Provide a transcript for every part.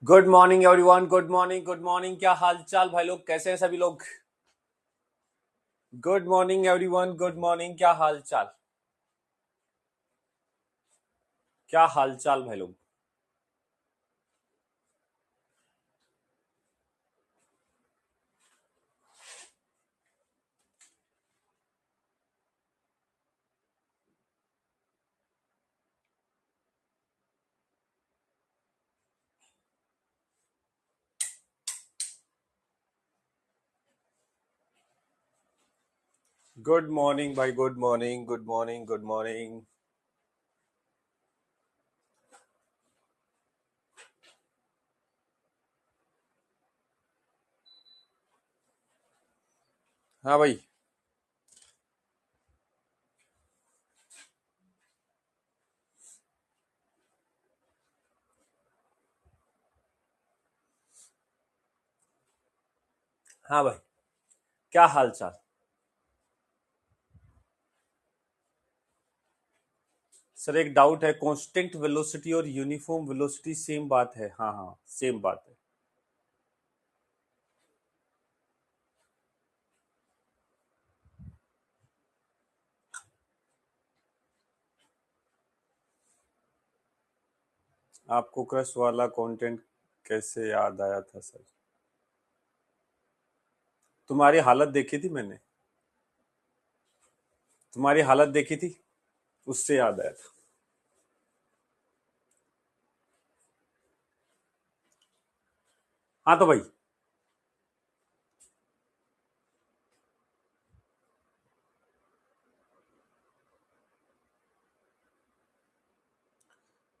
Good morning everyone. Good morning, good morning. क्या हाल चाल भाई लोग, कैसे हैं सभी लोग? Good morning everyone, good morning. क्या हाल चाल, क्या हाल चाल भाई लोग? गुड मॉर्निंग भाई, good morning, good morning, good morning. हाँ भाई। हाँ भाई, क्या हाल चाल? सर एक डाउट है, कांस्टेंट वेलोसिटी और यूनिफॉर्म वेलोसिटी सेम बात है? हाँ हाँ, सेम बात है। आपको क्रश वाला कंटेंट कैसे याद आया था सर? तुम्हारी हालत देखी थी मैंने, तुम्हारी हालत देखी थी, उससे याद आया था। हाँ तो भाई,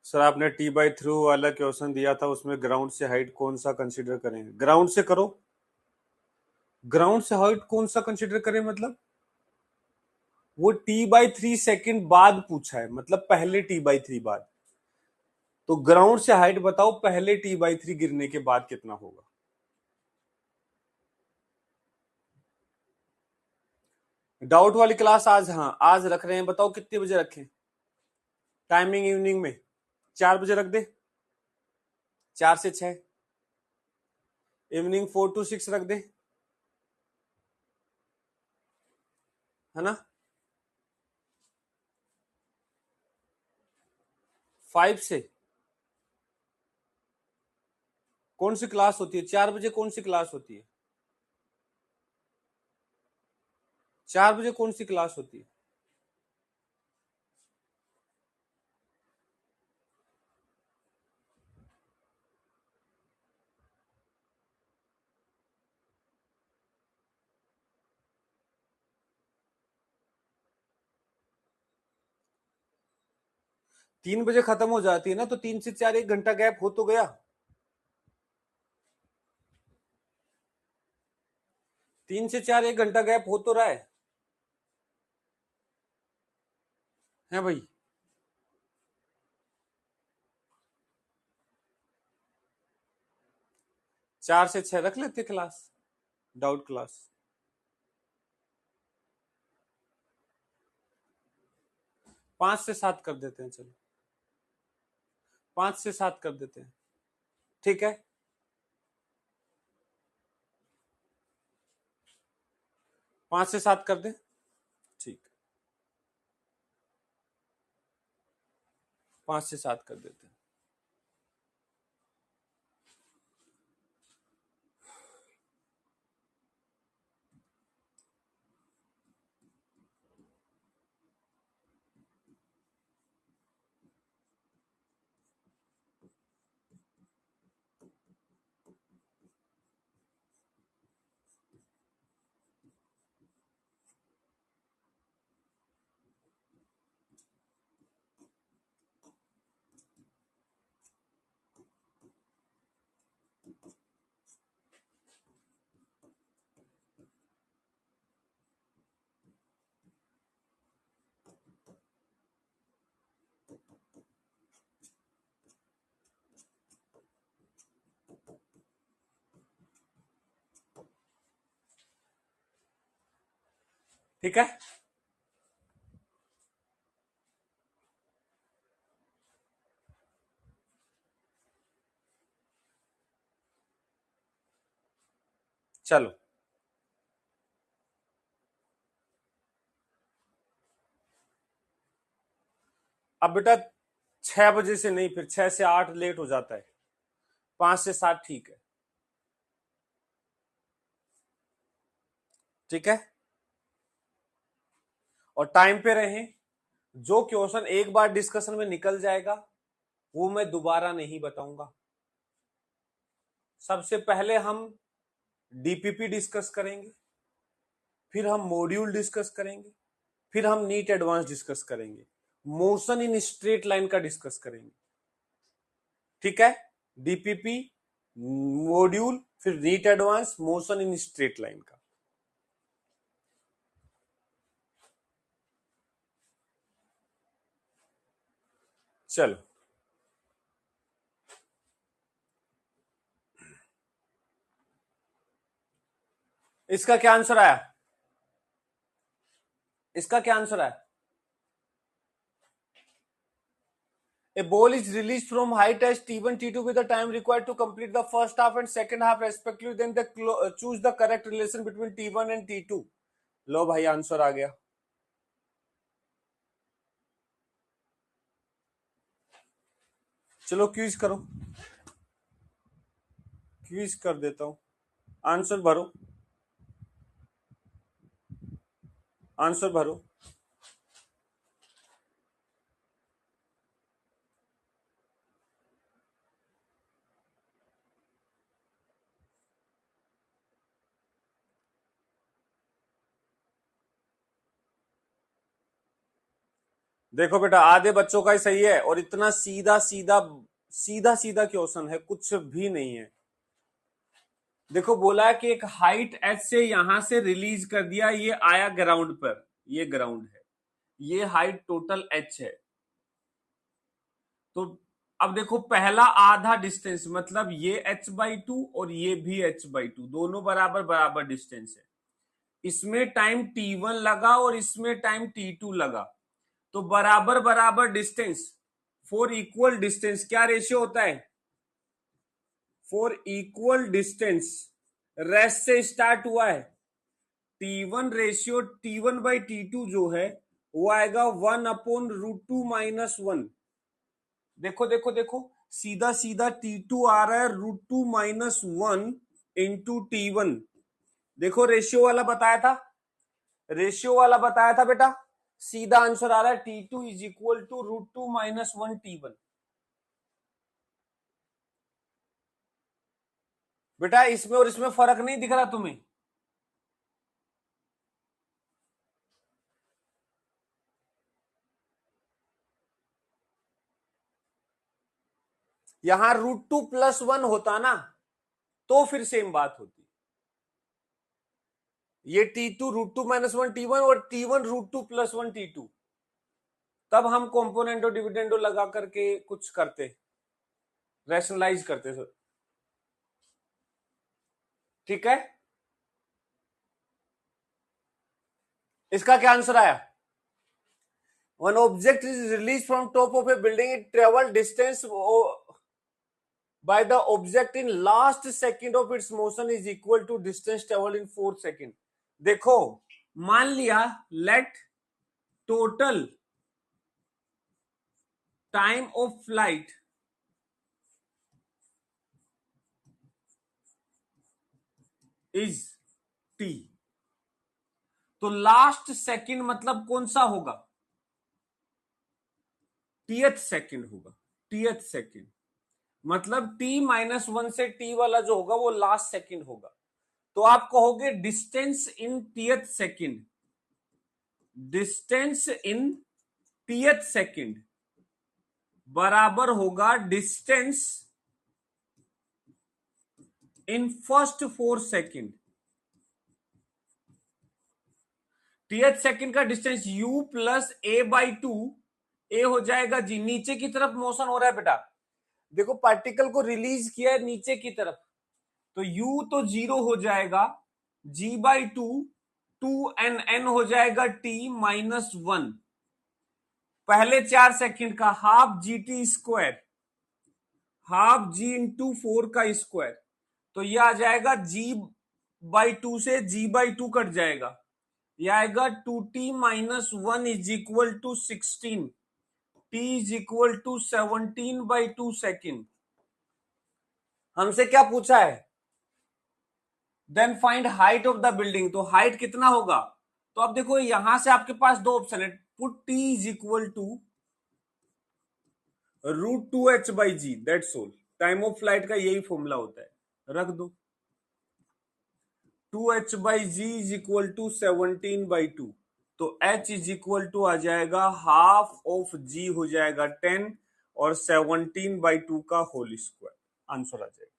सर आपने टी बाई थ्रू वाला क्वेश्चन दिया था, उसमें ग्राउंड से हाइट कौन सा कंसीडर करें? ग्राउंड से करो। ग्राउंड से हाइट कौन सा कंसीडर करें मतलब? वो T/3 सेकंड बाद पूछा है, मतलब पहले T/3 बाद। तो ग्राउंड से हाइट बताओ, पहले T/3 गिरने के बाद कितना होगा? डाउट वाली क्लास आज, हाँ आज रख रहे हैं। बताओ कितने बजे रखें? टाइमिंग इवनिंग में 4 बजे रख दे, 4 से 6। इवनिंग 4 to 6 रख दे, है ना? 5 से। कौन सी क्लास होती है 4 बजे? कौन सी क्लास होती है 4 बजे? कौन सी क्लास होती है? 3 बजे खत्म हो जाती है ना, तो 3 से 4 1 घंटा गैप हो तो गया। 3 से 4 1 घंटा गैप हो तो रहा है भाई? 4 से 6 रख लेते क्लास, डाउट क्लास। 5 से 7 कर देते हैं, चलो 5 से 7 कर देते हैं, ठीक है? 5 से 7 कर दे, ठीक। 5 से 7 कर देते हैं। ठीक है। चलो अब बेटा 6 बजे से नहीं, फिर 6 से 8 लेट हो जाता है, 5 से 7 ठीक है। ठीक है, और टाइम पे रहें। जो क्वेश्चन एक बार डिस्कशन में निकल जाएगा वो मैं दोबारा नहीं बताऊंगा। सबसे पहले हम डीपीपी डिस्कस करेंगे, फिर हम मॉड्यूल डिस्कस करेंगे, फिर हम नीट एडवांस डिस्कस करेंगे, मोशन इन स्ट्रेट लाइन का डिस्कस करेंगे। ठीक है, डीपीपी, मॉड्यूल, फिर NEET advance, motion in straight line का। चलो इसका क्या आंसर आया? इसका क्या आंसर आया? A ball is released from height as T1, T2 with the time required to complete the first half and second half respectively. Then they choose the correct relation between T1 and T2. लो भाई answer आ गया। चलो quiz करो, quiz कर देता हूं। Answer भरो, answer भरो। देखो बेटा आधे बच्चों का ही सही है, और इतना सीधा सीधा सीधा सीधा क्वेश्चन है, कुछ भी नहीं है। देखो बोला कि एक हाइट एच से यहां से रिलीज कर दिया, ये आया ग्राउंड पर, ये ग्राउंड है, ये हाइट टोटल एच है। तो अब देखो पहला आधा डिस्टेंस मतलब ये h/2 और ये भी h/2, दोनों बराबर बराबर डिस्टेंस है। इसमें टाइम t1 लगा और इसमें टाइम t2 लगा, तो बराबर बराबर डिस्टेंस, फॉर इक्वल डिस्टेंस क्या रेशियो होता है? फॉर इक्वल डिस्टेंस रेस से स्टार्ट हुआ है, t1 रेशियो t1/t2 जो है वो आएगा 1/√2 - 1। देखो देखो देखो, सीधा सीधा T2 आ रहा है √2 - 1 इंटू T1। देखो रेशियो वाला बताया था, रेशियो वाला बताया था बेटा, सीधा आंसर आ रहा है T2 is equal to √2 - 1 T1। बेटा इसमें और इसमें फर्क नहीं दिख रहा तुम्हें? यहां √2 + 1 होता ना तो फिर सेम बात होती। ये T2 √2 - 1 T1 और T1 √2 + 1 T2, तब हम कॉम्पोनेंटो डिविडेंडो लगा करके कुछ करते, रैशनलाइज करते सर। ठीक है, इसका क्या आंसर आया? One object is released from top of a building, it travel distance by the object in last second of its motion is equal to distance traveled in 4 second। देखो मान लिया let total time of flight is t, तो last second मतलब कौन सा होगा? टीएथ second होगा, टीएथ second मतलब t-1 से t वाला जो होगा वो लास्ट सेकंड होगा। तो आप कहोगे distance in tth second, distance in tth second बराबर होगा distance in first 4 second. Tth second का distance u plus a/2, a हो जाएगा जी, नीचे की तरफ मोशन हो रहा है बेटा, देखो पार्टिकल को रिलीज किया है नीचे की तरफ, तो u तो 0 हो जाएगा, g/2 2n हो जाएगा t माइनस 1, पहले 4 सेकंड का half G T square, half G into 4 का स्क्वायर, तो ये आ जाएगा g/2 से g/2 कट जाएगा, ये आएगा 2t minus 1 is equal to 16, t is equal to 17/2 second. हमसे क्या पूछा है? Then find height of the building, तो हाइट कितना होगा? तो अब देखो यहां से आपके पास दो ऑप्शन है, put t is equal to √2h/g, that's all. Time of flight का यही फॉर्मूला होता है, रख दो। 2h/g इज इक्वल टू 17/2, तो h इज इक्वल टू आ जाएगा हाफ ऑफ g हो जाएगा 10 और 17/2 का होल स्क्वायर। आंसर आ जाएगा,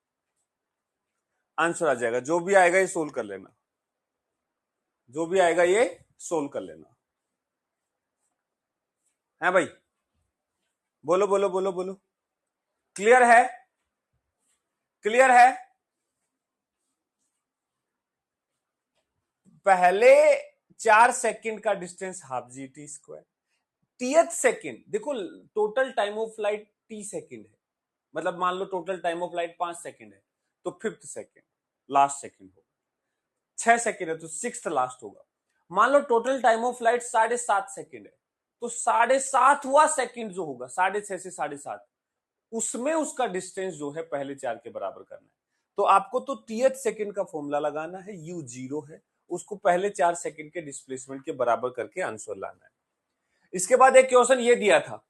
आंसर आ जाएगा। जो भी आएगा ये सोल्व कर लेना, जो भी आएगा ये सोल्व कर लेना है भाई। बोलो बोलो बोलो बोलो, क्लियर है? क्लियर है? पहले 4 सेकंड का distance half G T square, tth second, देखो total time of flight T second है, मतलब मान लो total time of flight 5 second है, तो 5th सेकंड लास्ट सेकंड होगा। 6 सेकंड है तो 6th लास्ट होगा। मान लो total time of flight 7.5 second है, तो 7.5वां सेकंड जो होगा, 6.5 से 7.5, उसमें उसका डिस्टेंस जो है पहले 4 के बराबर करना है। तो आपको तो टीएथ सेकंड का फॉर्मूला लगाना है, यू 0 है, उसको पहले 4 सेकंड के डिस्प्लेसमेंट के बराबर करके आंसर लाना है। इसके बाद एक क्वेश्चन ये दिया था,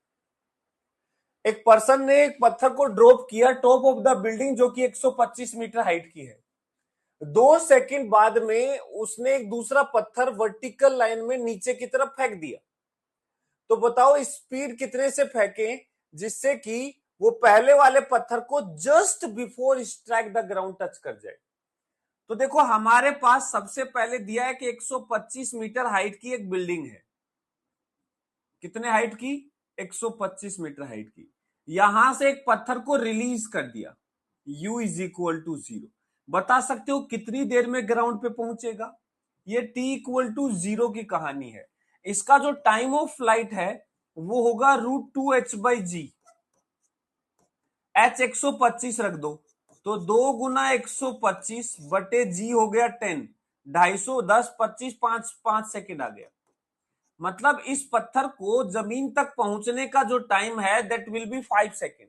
एक पर्सन ने एक पत्थर को ड्रॉप किया टॉप ऑफ द बिल्डिंग जो कि 125 मीटर हाइट की है। 2 सेकंड बाद में उसने एक दूसरा पत्थर वर्टिकल लाइन में नीचे की तरफ फेंक दिया। तो बताओ स्पीड कितने से फेंके जिससे कि वो पहले वाले पत्थर को just before strike the ground touch कर जाए। तो देखो हमारे पास सबसे पहले दिया है कि 125 मीटर हाइट की एक बिल्डिंग है। कितने हाइट की? 125 मीटर हाइट की। यहां से एक पत्थर को रिलीज कर दिया, u इज इक्वल टू 0। बता सकते हो कितनी देर में ग्राउंड पे पहुंचेगा? ये t इक्वल टू 0 की कहानी है। इसका जो टाइम ऑफ फ्लाइट है वो होगा √2h/g, h 125 रख दो, तो 2 गुना 125 बटे g हो गया 10, 250, 10, 25, 5 सेकेंड आ गया। मतलब इस पत्थर को जमीन तक पहुंचने का जो टाइम है that will B 5 second.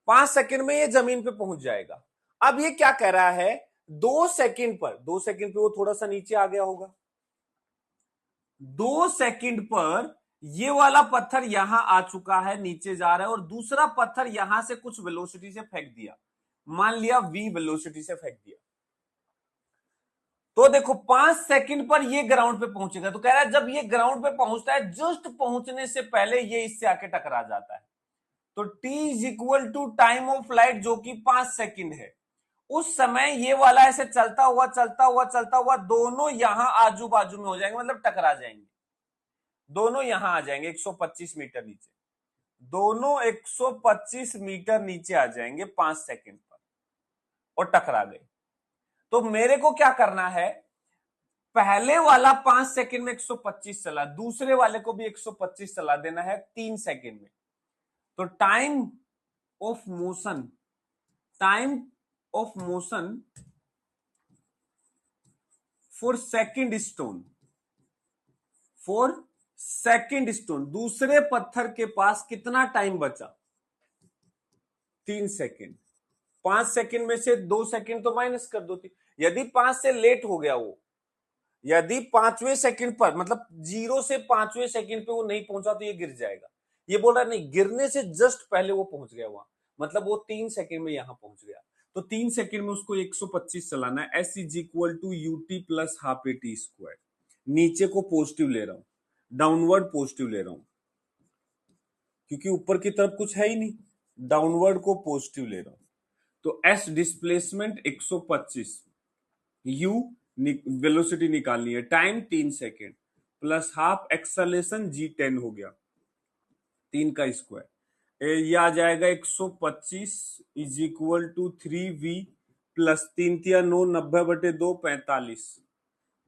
5 second में ये जमीन पे पहुंच जाएगा। अब ये क्या कह रहा है, 2 सेकेंड पर, 2 सेकेंड पे वो थोड़ा सा नीचे आ गया होगा, 2 सेकेंड पर ये वाला पत्थर यहां आ चुका है, नीचे जा रहा है, और दूसरा पत्थर यहां से कुछ वेलोसिटी से फेंक दिया, मान लिया v वेलोसिटी से फेंक दिया। तो देखो 5 सेकंड पर ये ग्राउंड पे पहुंचेगा। तो कह रहा है जब ये ग्राउंड पे पहुंचता है, जस्ट पहुंचने से पहले ये इससे आके टकरा जाता है। तो t is equal to time of flight जो कि 5 सेकंड है, उस समय ये वाला ऐसे चलता हुआ चलता हुआ चलता हुआ दोनों यहां आजू बाजू में हो जाएंगे, मतलब टकरा जाएंगे, दोनों यहां आ जाएंगे 125 मीटर नीचे, दोनों 125 मीटर नीचे आ जाएंगे 5 सेकंड पर और टकरा गए। तो मेरे को क्या करना है, पहले वाला 5 सेकंड में 125 चला, दूसरे वाले को भी 125 चला देना है 3 सेकंड में। तो time of motion, time of motion for second stone, for second stone, दूसरे पत्थर के पास कितना टाइम बचा? 3 सेकंड। 5 सेकंड में से 2 सेकंड तो माइनस कर दो। यदि 5 से लेट हो गया वो, यदि 5वें सेकंड पर, मतलब 0 से 5वें सेकंड पे वो नहीं पहुंचा तो ये गिर जाएगा। ये बोल रहा नहीं, गिरने से जस्ट पहले वो पहुंच गया वहां, मतलब वो 3 सेकंड में यहां पहुंच गया। तो 3 सेकंड में उसको 125 चलाना है। s is equal to ut plus half a t square. नीचे को पॉजिटिव ले रहा हूं, डाउनवर्ड पॉजिटिव ले रहा हूं, क्योंकि ऊपर की तरफ कुछ है ही नहीं, डाउनवर्ड को पॉजिटिव ले रहा हूं। तो s डिस्प्लेसमेंट 125, u वेलोसिटी निकालनी है, time 3 second, plus half acceleration g 10 हो गया, 3 का स्क्वायर, ये आ जाएगा 125 is equal to 3v plus 3 3 9, 90/2 45,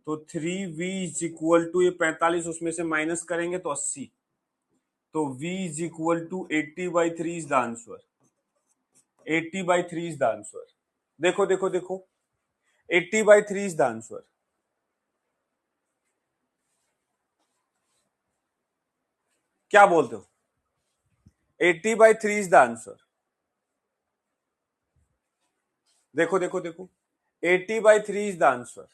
तो 3v इज इक्वल टू, ये 45 उसमें से माइनस करेंगे तो 80, तो v is equal to 80/3 is the answer. 80/3 is the answer. देखो देखो देखो, 80/3 इज द आंसर। क्या बोलते हो? 80/3 इज द आंसर। देखो देखो देखो, 80/3 इज द आंसर।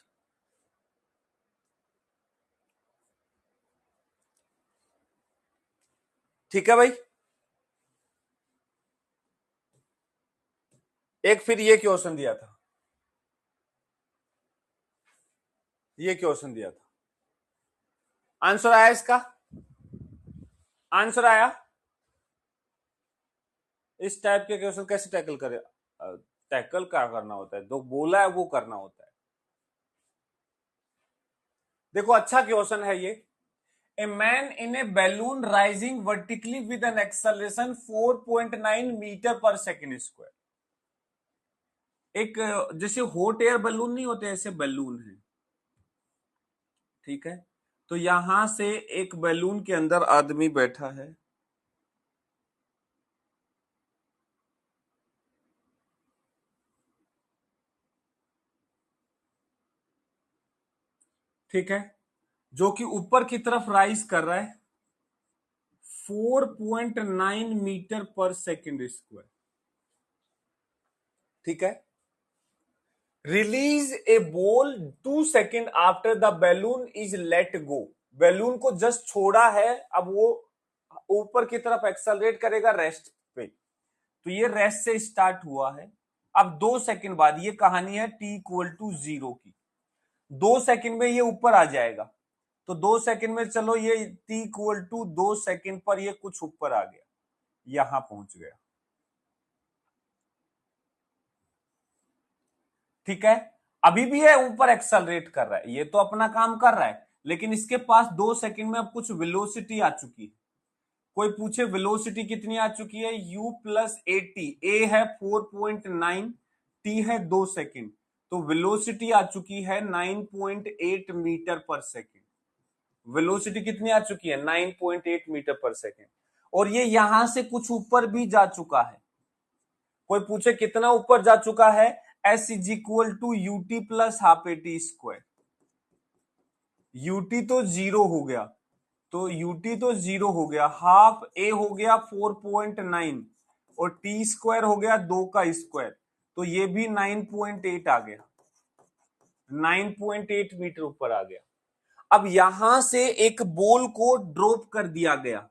ठीक है भाई। एक फिर ये क्वेश्चन दिया था, ये क्वेश्चन दिया था, आंसर आया इसका? आंसर आया? इस टाइप के क्वेश्चन कैसे टैकल करें? टैकल क्या करना होता है, जो बोला है वो करना होता है। देखो अच्छा क्वेश्चन है ये। A man in a balloon rising vertically with an acceleration 4.9 metre पर सेकेंड स्क्वायर। एक जैसे हॉट एयर बलून नहीं होते, ऐसे बलून है, ठीक है। तो यहां से एक बैलून के अंदर आदमी बैठा है, ठीक है, जो कि ऊपर की तरफ राइज कर रहा है 4.9 मीटर पर सेकेंड स्क्वायर, ठीक है। Release a ball 2 second after the balloon is let go. Balloon को जस्ट छोड़ा है, अब वो ऊपर की तरफ एक्सेलरेट करेगा रेस्ट पे, तो ये रेस्ट से स्टार्ट हुआ है। अब 2 सेकेंड बाद, ये कहानी है t=0 की, 2 सेकेंड में ये ऊपर आ जाएगा। तो 2 सेकेंड में चलो, ये t=2 सेकेंड पर ये कुछ ऊपर आ गया, यहां पहुंच गया, ठीक है। अभी भी है ऊपर एक्सेलरेट कर रहा है, ये तो अपना काम कर रहा है, लेकिन इसके पास 2 सेकेंड में अब कुछ वेलोसिटी आ चुकी है। कोई पूछे वेलोसिटी कितनी आ चुकी है, u+80, ए है 4.9, टी है 2 सेकेंड, तो वेलोसिटी आ चुकी है 9.8 मीटर पर सेकेंड। वेलोसिटी कितनी आ चुकी है, 9.8 मीटर पर सेकेंड। और ये यहां से कुछ ऊपर भी जा चुका है। कोई पूछे कितना ऊपर जा चुका है, s is equal to ut plus half a t square. Ut तो 0 हो गया, तो यूटी तो 0 हो गया, हाफ ए हो गया 4.9 और टी स्क्वायर हो गया 2 का स्क्वायर, तो ये भी 9.8 आ गया, 9.8 मीटर ऊपर आ गया। अब यहां से एक बॉल को ड्रॉप कर दिया गया।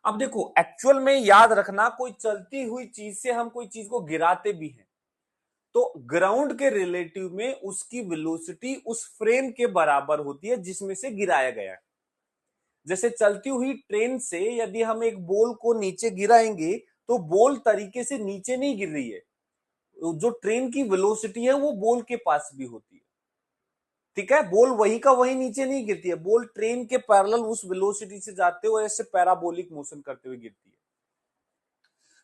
अब देखो एक्चुअल में याद रखना, कोई चलती हुई चीज से हम कोई चीज को गिराते भी हैं, तो ग्राउंड के रिलेटिव में उसकी वेलोसिटी उस फ्रेम के बराबर होती है जिसमें से गिराया गया है। जैसे चलती हुई ट्रेन से यदि हम एक बॉल को नीचे गिराएंगे, तो बॉल तरीके से नीचे नहीं गिर रही है, जो ट्रेन की वेलोसिटी है वो बॉल के पास भी होती है, ठीक है। बॉल वही का वही नीचे नहीं गिरती है, बॉल ट्रेन के पैरेलल उस वेलोसिटी से जाते हुए ऐसे पैराबोलिक मोशन करते हुए गिरती है।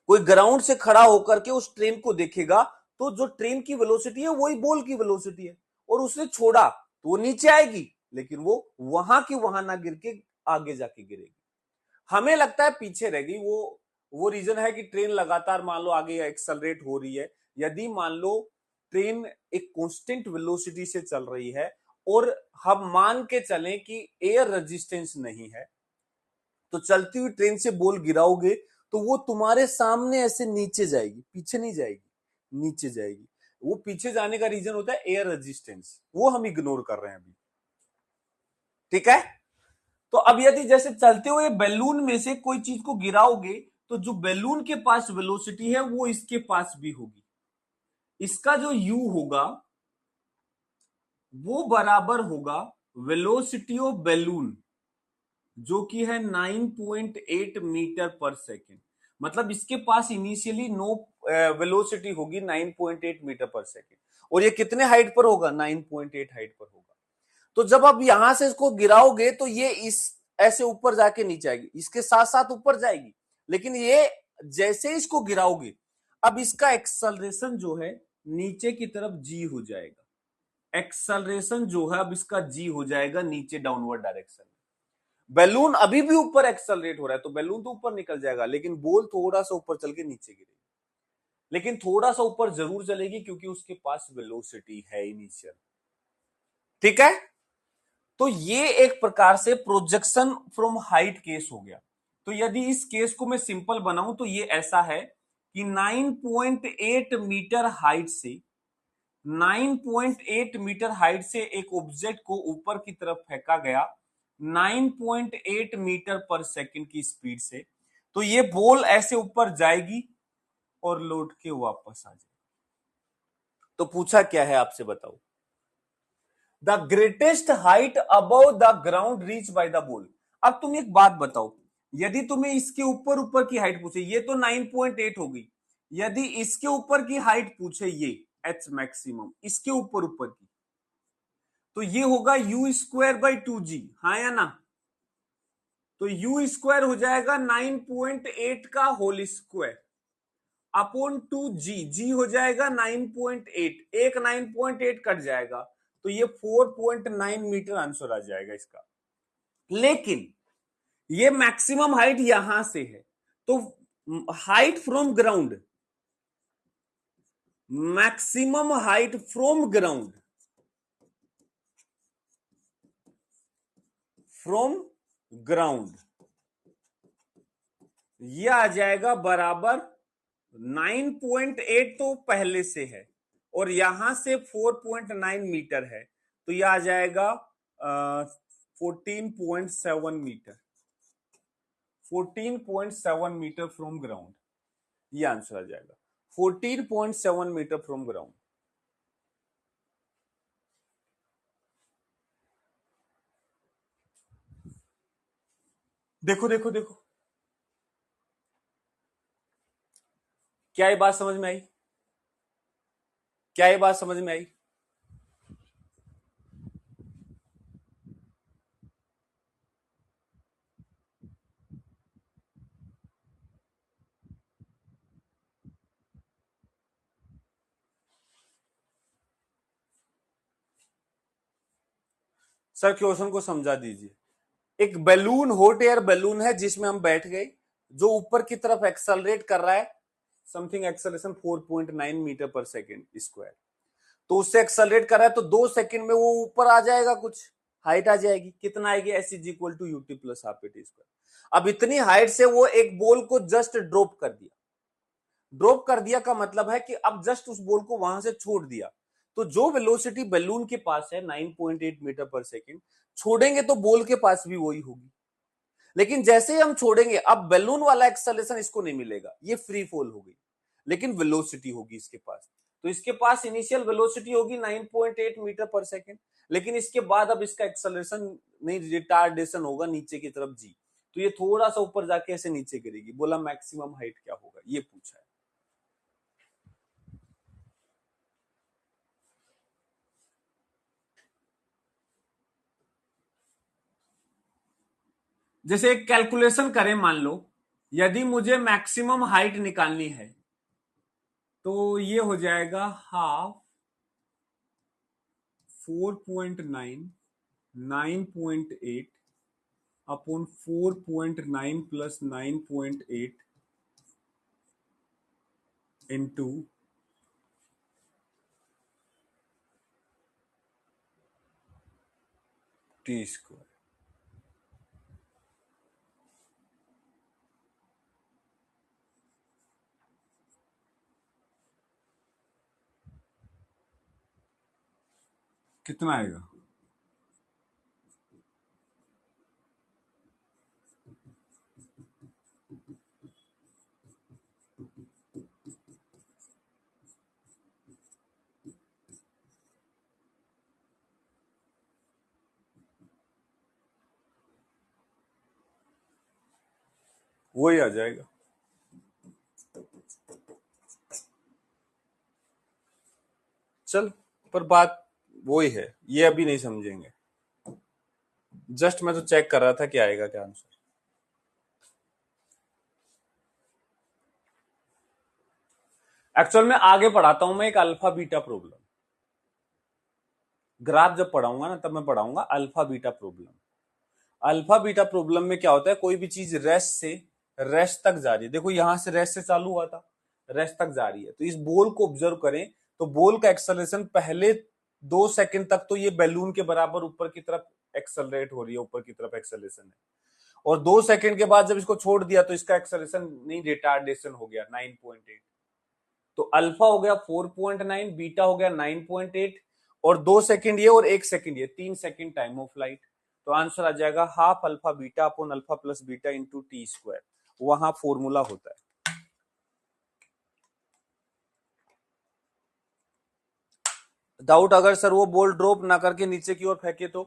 कोई ग्राउंड से खड़ा होकर के उस ट्रेन को देखेगा, तो जो ट्रेन की वेलोसिटी है वही बॉल की वेलोसिटी है, और उसने छोड़ा तो वो नीचे आएगी, लेकिन वो वहां की वहां ना गिर के आगे जाके गिरेगी। हमें लगता है पीछे रह गई, वो रीजन है कि ट्रेन लगातार मान लो आगे एक्सेलरेट हो रही है। यदि मान लो ट्रेन एक कांस्टेंट वेलोसिटी से चल रही है और हम मान के चलें कि एयर रेजिस्टेंस नहीं है, तो चलती हुई ट्रेन से बॉल गिराओगे तो वो तुम्हारे सामने ऐसे नीचे जाएगी, पीछे नहीं जाएगी, नीचे जाएगी। वो पीछे जाने का रीजन होता है एयर रेजिस्टेंस, वो हम इग्नोर कर रहे हैं अभी, ठीक है। तो अब यदि जैसे चलते हुए बैलून में से कोई चीज को गिराओगे, तो जो बैलून के पास वेलोसिटी है वो इसके पास भी होगी। इसका जो u होगा वो बराबर होगा वेलोसिटी ऑफ बैलून, जो कि है 9.8 मीटर पर सेकेंड। मतलब इसके पास इनिशियली नो वेलोसिटी होगी 9.8 मीटर पर सेकेंड, और ये कितने हाइट पर होगा, 9.8 हाइट पर होगा। तो जब आप यहां से इसको गिराओगे तो ये इस ऐसे ऊपर जाके नीचे आएगी, इसके साथ साथ ऊपर जाएगी, लेकिन ये जैसे इसको गिराओगे, अब इसका एक्सेलरेशन जो है नीचे की तरफ जी हो जाएगा, एक्सेलरेशन जो है अब इसका जी हो जाएगा नीचे डाउनवर्ड डायरेक्शन में। बैलून अभी भी ऊपर एक्सेलरेट हो रहा है तो बैलून तो ऊपर निकल जाएगा, लेकिन बॉल थोड़ा सा ऊपर चल के नीचे गिरेगी, लेकिन थोड़ा सा ऊपर जरूर चलेगी क्योंकि उसके पास वेलोसिटी है इनिशियल। ठीक है, तो ये एक प्रकार से प्रोजेक्शन फ्रॉम हाइट केस हो गया। तो यदि इस केस को मैं सिंपल बनाऊं तो ये ऐसा है कि 9.8 मीटर हाइट से 9.8 मीटर हाइट से एक ऑब्जेक्ट को ऊपर की तरफ फेंका गया 9.8 मीटर पर सेकंड की स्पीड से, तो ये बॉल ऐसे ऊपर जाएगी और लौट के वापस आ जाएगी। तो पूछा क्या है आपसे, बताओ। The greatest height above the ground reach by the ball. अब तुम एक बात बताओ, यदि तुम्हें इसके ऊपर ऊपर की हाइट पूछे, ये तो 9.8 होगी, यदि इसके ऊपर की हाइट पूछे ये एच मैक्सिमम इसके ऊपर ऊपर की, तो ये होगा यू स्क्वायर बाई 2g, हाँ या ना। तो यू स्क्वायर हो जाएगा 9.8 का होल स्क्वायर अपॉन 2g, जी हो जाएगा 9.8, एक 9.8 कट जाएगा तो ये 4.9 मीटर आंसर आ जाएगा इसका। लेकिन ये मैक्सिमम हाइट यहां से है, तो height from ground, maximum height from ground, from ground ये आ जाएगा बराबर 9.8 तो पहले से है और यहां से 4.9 मीटर है, तो यह आ जाएगा 14.7 मीटर, 14.7 मीटर फ्रॉम ग्राउंड, ये आंसर आ जाएगा 14.7 मीटर फ्रॉम ग्राउंड। देखो देखो देखो, क्या ये बात समझ में आई? क्या ये बात समझ में आई? सर क्वेश्चन को समझा दीजिए। एक बैलून, हॉट एयर बैलून है जिसमें हम बैठ गए, जो ऊपर की तरफ एक्सेलरेट कर रहा है, समथिंग एक्सेलरेशन 4.9 मीटर पर सेकेंड स्क्वायर, तो उससे एक्सेलरेट कर रहा है तो 2 सेकंड में वो ऊपर आ जाएगा, कुछ हाइट आ जाएगी, कितना आएगी, s is equal to ut plus half a t square. अब इतनी हाइट से वो एक बॉल को जस्ट ड्रॉप कर दिया, ड्रॉप कर दिया का मतलब है कि अब जस्ट उस बॉल को वहां से छोड़ दिया, तो जो वेलोसिटी बैलून के पास है 9.8 मीटर पर सेकंड, छोड़ेंगे तो बॉल के पास भी वही होगी, लेकिन जैसे ही हम छोड़ेंगे अब बैलून वाला एक्सेलरेशन इसको नहीं मिलेगा, ये फ्री फॉल हो गई, लेकिन वेलोसिटी होगी इसके पास। तो इसके पास इनिशियल वेलोसिटी होगी 9.8 मीटर पर सेकंड, लेकिन इसके बाद अब इसका एक्सेलरेशन नहीं, रिटार्डेशन होगा नीचे की तरफ जी, तो ये थोड़ा सा ऊपर जाके ऐसे नीचे गिरेगी। बोला मैक्सिमम हाइट क्या होगा, ये पूछा है। जैसे एक कैलकुलेशन करें, मान लो यदि मुझे मैक्सिमम हाइट निकालनी है तो ये हो जाएगा half 4.9 9.8 upon 4.9 plus 9.8 into T square. कितना आएगा? वही आ जाएगा। चल, पर बात वही है, ये अभी नहीं समझेंगे, जस्ट मैं तो चेक कर रहा था कि आएगा क्या आंसर। एक्चुअल में आगे पढ़ाता हूं मैं एक अल्फा बीटा प्रॉब्लम। ग्राफ जब पढ़ाऊंगा ना तब मैं पढ़ाऊंगा alpha beta problem. Alpha beta problem में क्या होता है, कोई भी चीज रेस्ट से रेस्ट तक जा रही है, देखो यहां से रेस्ट से चालू हुआ था, रेस्ट तक जा रही है, तो इस बॉल को ऑब्जर्व करें तो बॉल का एक्सेलरेशन पहले 2 सेकंड तक तो ये बैलून के बराबर ऊपर की तरफ एक्सेलरेट हो रही है, ऊपर की तरफ एक्सेलरेशन है, और 2 सेकंड के बाद जब इसको छोड़ दिया तो इसका एक्सेलरेशन नहीं, रिटार्डेशन हो गया 9.8। तो अल्फा हो गया 4.9, बीटा हो गया 9.8, और 2 सेकंड ये और 1 सेकंड ये, 3 सेकंड टाइम ऑफ फ्लाइट। तो आंसर आ जाएगा half alpha beta upon alpha plus beta into T square, वहां फॉर्मूला होता है। डाउट अगर सर वो बॉल ड्रॉप ना करके नीचे की ओर फेंके तो,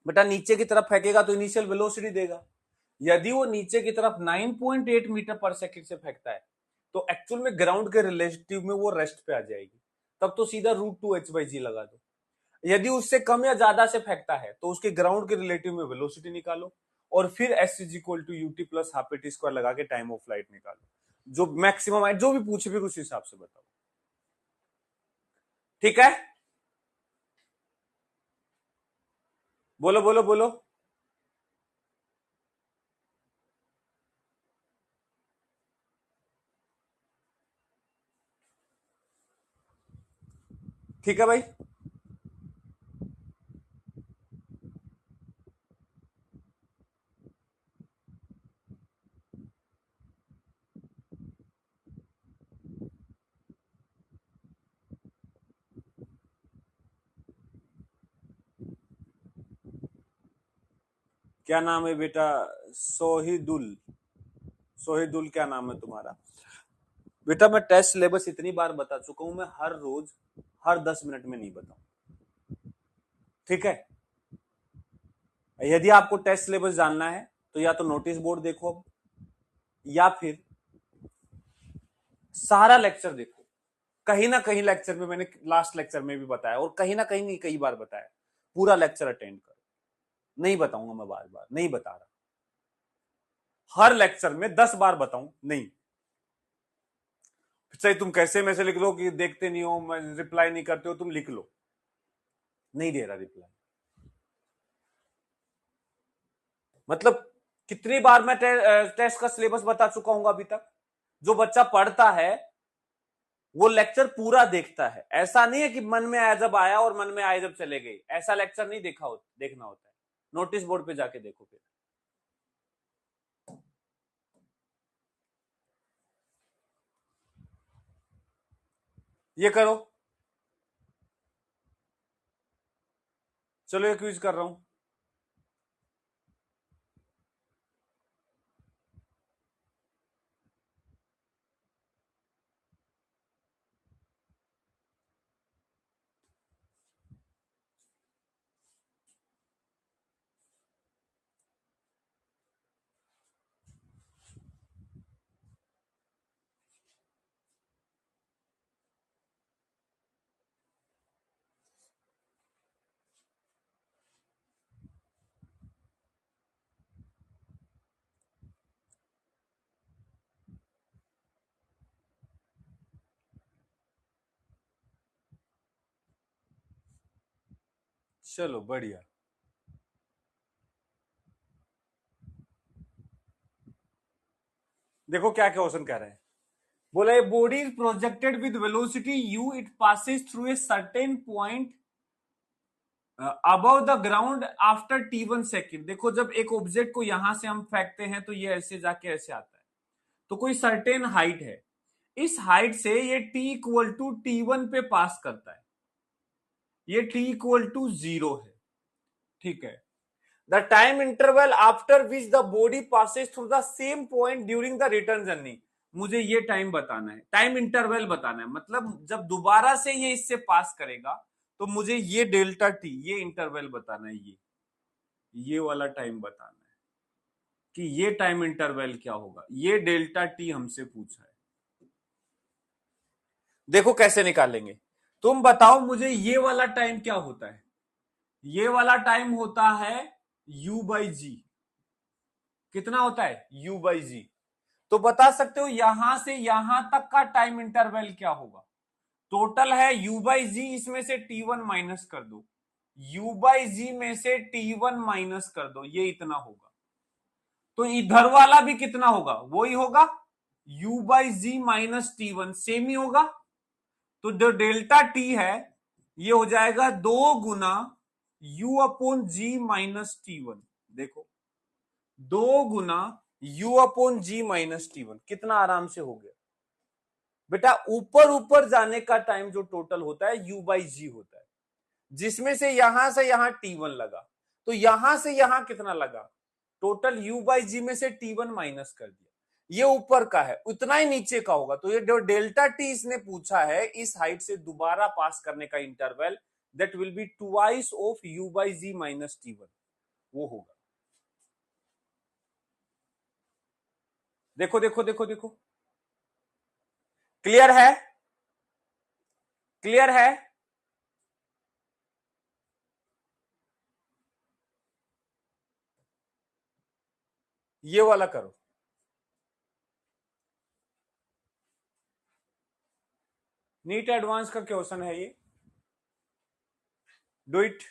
बेटा नीचे की तरफ फेंकेगा तो इनिशियल वेलोसिटी देगा, यदि वो नीचे की तरफ 9.8 मीटर पर सेकंड से फेंकता है तो एक्चुअल में ग्राउंड के रिलेटिव में वो रेस्ट पे आ जाएगी, तब तो सीधा √2h/g लगा दो। यदि उससे कम या ज्यादा से फेंकता है तो उसके ग्राउंड के रिलेटिव में वेलोसिटी निकालो, और फिर s is equal to ut plus half a t square लगा के टाइम ऑफ फ्लाइट निकालो, जो मैक्सिमम है, जो भी पूछे भी उस हिसाब से बताओ। ठीक है, बोलो बोलो बोलो। ठीक है भाई, क्या नाम है बेटा? सोहिदुल, सोहिदुल क्या नाम है तुम्हारा? बेटा मैं टेस्ट सिलेबस इतनी बार बता चुका हूं, मैं हर रोज हर 10 मिनट में नहीं बताऊं, ठीक है? यदि आपको टेस्ट सिलेबस जानना है तो या तो नोटिस बोर्ड देखो अब, या फिर सारा लेक्चर देखो, कहीं ना कहीं लेक्चर में मैंने लास्ट लेक्चर में भी बताया, और कहीं ना कहीं नहीं कई बार बताया, पूरा लेक्चर अटेंड करो। नहीं बताऊंगा मैं, बार बार नहीं बता रहा, हर लेक्चर में 10 बार बताऊं नहीं, चाहे तुम कैसे में से लिख लो कि देखते नहीं हो, मैं रिप्लाई नहीं करते हो, तुम लिख लो, नहीं दे रहा रिप्लाई। मतलब कितनी बार मैं टेस्ट का सिलेबस बता चुका हूं अभी तक? जो बच्चा पढ़ता है वो लेक्चर पूरा देखता है, ऐसा नहीं है कि मन में आया जब आया और मन में आया जब चले गए, ऐसा लेक्चर नहीं देखना होता है, नोटिस बोर्ड पे जाके देखो फिर। ये करो, चलो ये क्विज कर रहा हूं। चलो बढ़िया, देखो क्या क्वेश्चन कह रहे हैं। बोला a body is projected with velocity u, it passes through a certain point above the ground after t1 second. देखो जब एक ऑब्जेक्ट को यहां से हम फेंकते हैं तो ये ऐसे जाके ऐसे आता है, तो कोई सर्टेन हाइट है, इस हाइट से ये t इक्वल टू t1 पे पास करता है, ये t इक्वल टू 0 है, ठीक है? The time interval after which the body passes through the same point during the return journey. मुझे ये टाइम बताना है, टाइम इंटरवल बताना है, मतलब जब दोबारा से ये इससे पास करेगा तो मुझे ये डेल्टा टी, ये इंटरवल बताना है, ये वाला टाइम बताना है कि ये टाइम इंटरवल क्या होगा, ये डेल्टा टी हमसे पूछा है। देखो कैसे निकालेंगे, तुम बताओ मुझे ये वाला टाइम क्या होता है? ये वाला टाइम होता है u/g। कितना होता है? u/g। तो बता सकते हो यहां से यहां तक का टाइम इंटरवल क्या होगा? टोटल है u/g, इसमें से t1 माइनस कर दो, u बाई जी में से T1 माइनस कर दो, ये इतना होगा। तो इधर वाला भी कितना होगा, वही होगा u by ji minus T1, same ही होगा। तो जो डेल्टा T है ये हो जाएगा 2 गुना u अपॉन जी माइनस T1। देखो 2 गुना u अपॉन जी माइनस T1, कितना आराम से हो गया बेटा। ऊपर ऊपर जाने का टाइम जो टोटल होता है u बाई जी होता है, जिसमें से यहां T1 लगा, तो यहां से यहां कितना लगा, टोटल u बाई जी में से T1 माइनस कर दिया। ये ऊपर का है, उतना ही नीचे का होगा। तो ये जो डेल्टा टी इसने पूछा है, इस हाइट से दोबारा पास करने का interval, that will be twice of u by ji minus T1, वो होगा। देखो देखो देखो देखो, क्लियर है, क्लियर है। ये वाला करो, नीट एडवांस का क्वेश्चन है ये, do it.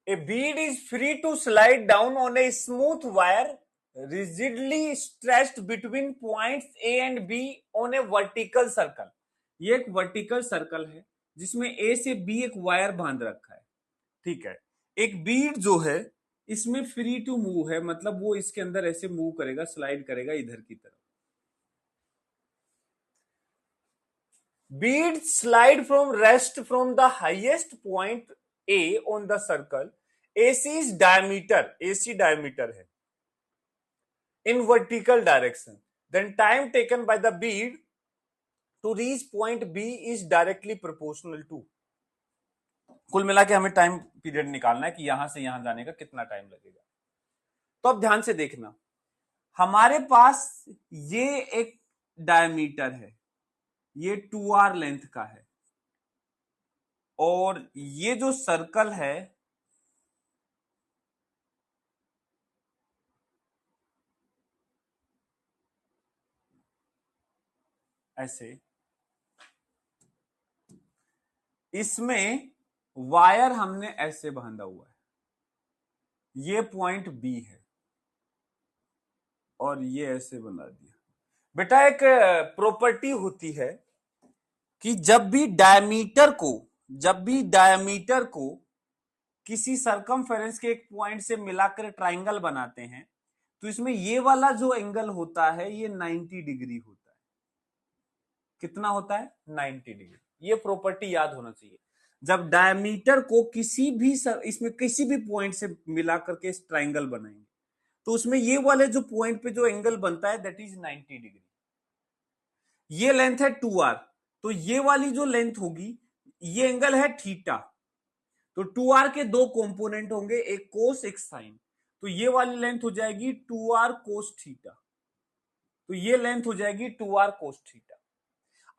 A bead is free to slide down on a smooth wire rigidly stretched between points A and B on a vertical circle। ये एक वर्टिकल सर्कल है जिसमें A से B एक wire बांध रखा है, ठीक है। एक बीड जो है इसमें फ्री टू मूव है, मतलब वो इसके अंदर ऐसे मूव करेगा, स्लाइड करेगा इधर की तरफ। Bead slide from rest from the highest point A on the circle। AC is diameter, AC diameter है, in vertical direction, then time taken by the bead to reach point B is directly proportional to। कुल मिला के हमें time period निकालना है कि यहां से यहां जाने का कितना टाइम लगेगा। तो अब ध्यान से देखना, हमारे पास ये एक डायमीटर है, ये 2r लेंथ का है, और ये जो सर्कल है ऐसे, इसमें वायर हमने ऐसे बांधा हुआ है, ये पॉइंट बी है और ये ऐसे बना दिया। बेटा एक प्रॉपर्टी होती है कि जब भी डायमीटर को किसी सरकमफेरेंस के एक पॉइंट से मिलाकर ट्राइंगल बनाते हैं, तो इसमें ये वाला जो एंगल होता है ये 90 डिग्री होता है। कितना होता है, 90 डिग्री। ये प्रॉपर्टी याद होना चाहिए। जब डायमीटर को इसमें किसी भी पॉइंट से मिलाकर के ट्राइंगल बनाएंगे, तो उसमें ये वाले जो पॉइंट पे जो एंगल बनता है दैट इज 90 डिग्री। ये लेंथ है 2r, तो ये वाली जो लेंथ होगी ये एंगल है थीटा। तो 2r के दो कंपोनेंट होंगे, एक कोस एक साइन, तो ये वाली लेंथ हो जाएगी 2r कोस थीटा। तो ये लेंथ हो जाएगी 2r कोस थीटा।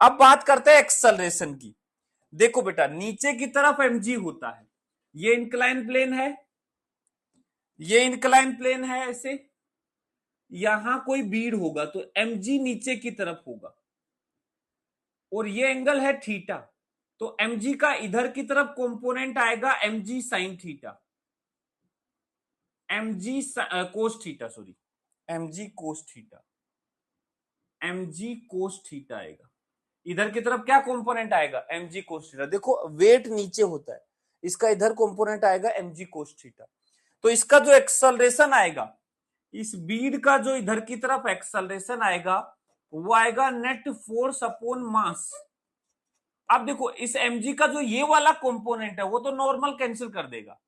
अब बात करते हैं एक्सेलरेशन की। देखो बेटा नीचे की तरफ mg होता है, ये इंक्लाइन प्लेन है, ये इंक्लाइन प्लेन है ऐसे, यहां कोई बीड होगा तो mg नीचे की तरफ होगा, और ये एंगल है थीटा, तो mg का इधर की तरफ कंपोनेंट आएगा mg sine theta, mg cos theta, sorry mg cos theta, mg cos theta आएगा। इधर की तरफ क्या कंपोनेंट आएगा, mg कोस थीटा। देखो वेट नीचे होता है, इसका इधर कंपोनेंट आएगा mg कोस थीटा। तो इसका जो एक्सेलरेशन आएगा, इस बीड का जो इधर की तरफ एक्सेलरेशन आएगा वो आएगा नेट फोर्स अपॉन मास। अब देखो इस mg का जो ये वाला कंपोनेंट है वो तो नॉर्मल कैंसिल कर देगा।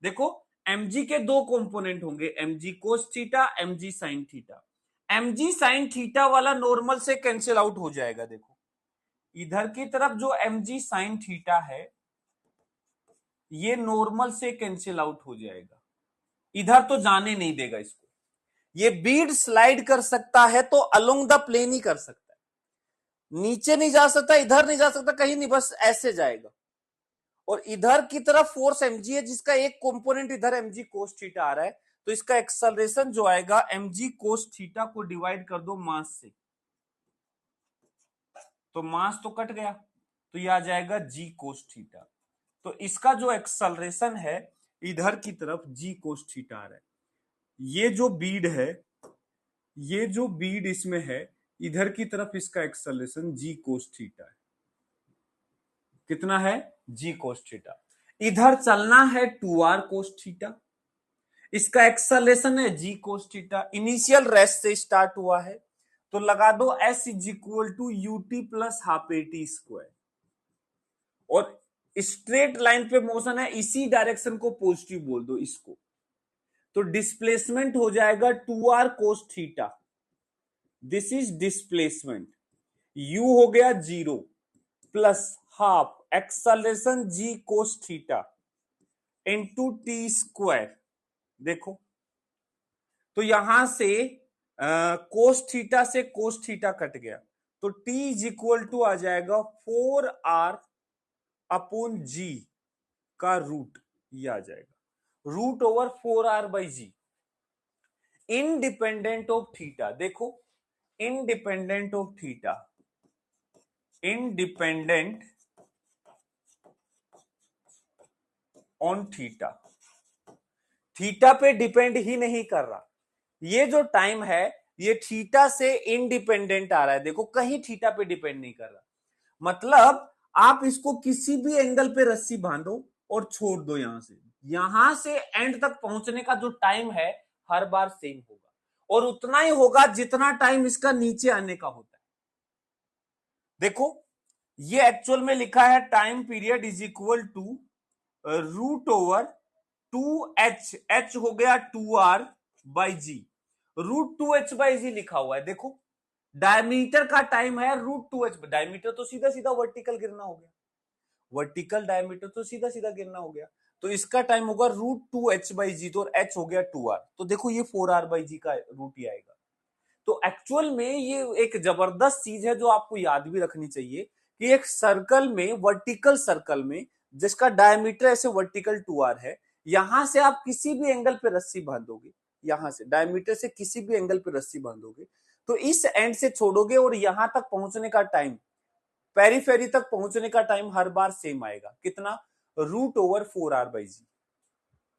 देखो mg के दो कंपोनेंट होंगे, mg cos theta, mg sin theta. mg sin theta वाला नॉर्मल से कैंसिल आउट हो जाएगा। देखो इधर की तरफ जो mg sin थीटा है ये नॉर्मल से कैंसिल आउट हो जाएगा, इधर तो जाने नहीं देगा इसको। ये बीड स्लाइड कर सकता है तो अलोंग द प्लेन ही कर सकता है, नीचे नहीं जा सकता, इधर नहीं जा सकता, कहीं नहीं, बस ऐसे जाएगा। और इधर की तरफ फोर्स mg है जिसका एक कंपोनेंट इधर mg cos थीटा आ रहा है, तो इसका एक्सेलरेशन जो आएगा mg cos थीटा को डिवाइड कर दो मास से, तो मास तो कट गया, तो ये आ जाएगा g cos थीटा। तो इसका जो एक्सेलरेशन है इधर की तरफ g cos थीटा आ रहा है। ये जो बीड है, ये जो बीड इसमें है इधर की तरफ इसका एक्सेलरेशन g cos थीटा है। कितना है? g cos theta. इधर चलना है 2r cos थीटा, इसका एक्सेलरेशन है g cos theta. Initial rest से स्टार्ट हुआ है तो लगा दो s is equal to ut plus half at square, और स्ट्रेट लाइन पे मोशन है, इसी डायरेक्शन को पॉजिटिव बोल दो इसको, तो डिस्प्लेसमेंट हो जाएगा 2r cos theta. This is displacement, u हो गया 0 plus half acceleration g cos theta into T square. देखो तो यहां से कोस थीटा से कोस थीटा कट गया, तो t इज इक्वल टू आ जाएगा 4r अपॉन g का रूट, ये आ जाएगा root over 4r by G, independent of theta. देखो independent of theta, independent on theta, theta पे डिपेंड ही नहीं कर रहा। ये जो टाइम है ये थीटा से इंडिपेंडेंट आ रहा है, देखो कहीं थीटा पे डिपेंड नहीं कर रहा। मतलब आप इसको किसी भी एंगल पे रस्सी बांधो और छोड़ दो, यहां से एंड तक पहुंचने का जो टाइम है हर बार सेम होगा, और उतना ही होगा जितना टाइम इसका नीचे आने का होता है। देखो ये एक्चुअल में लिखा है time period is equal to root over 2h, h हो गया 2r by G, root 2h by G लिखा हुआ है। देखो डायमीटर का टाइम है रूट 2h, डायमीटर तो सीधा सीधा वर्टिकल गिरना हो गया, वर्टिकल डायमीटर तो सीधा सीधा गिरना हो गया, तो इसका टाइम होगा रूट 2h बाई जी, तो h हो गया 2r, तो देखो ये 4r बाई जी का रूट ही आएगा। तो एक्चुअल में ये एक जबरदस्त चीज है जो आपको याद भी रखनी चाहिए कि एक सर्कल में, वर्टिकल सर्कल में जिसका डायमीटर ऐसे वर्टिकल 2r है, यहां से आप किसी भी एंगल पे रस्सी बांधोगे, यहां से डायमीटर से किसी भी एंगल पे रस्सी बांधोगे तो इस एंड से छोड़ोगे और यहां तक पहुंचने का टाइम, पेरीफेरी तक पहुंचने का टाइम हर बार सेम आएगा। कितना? Root over 4r by g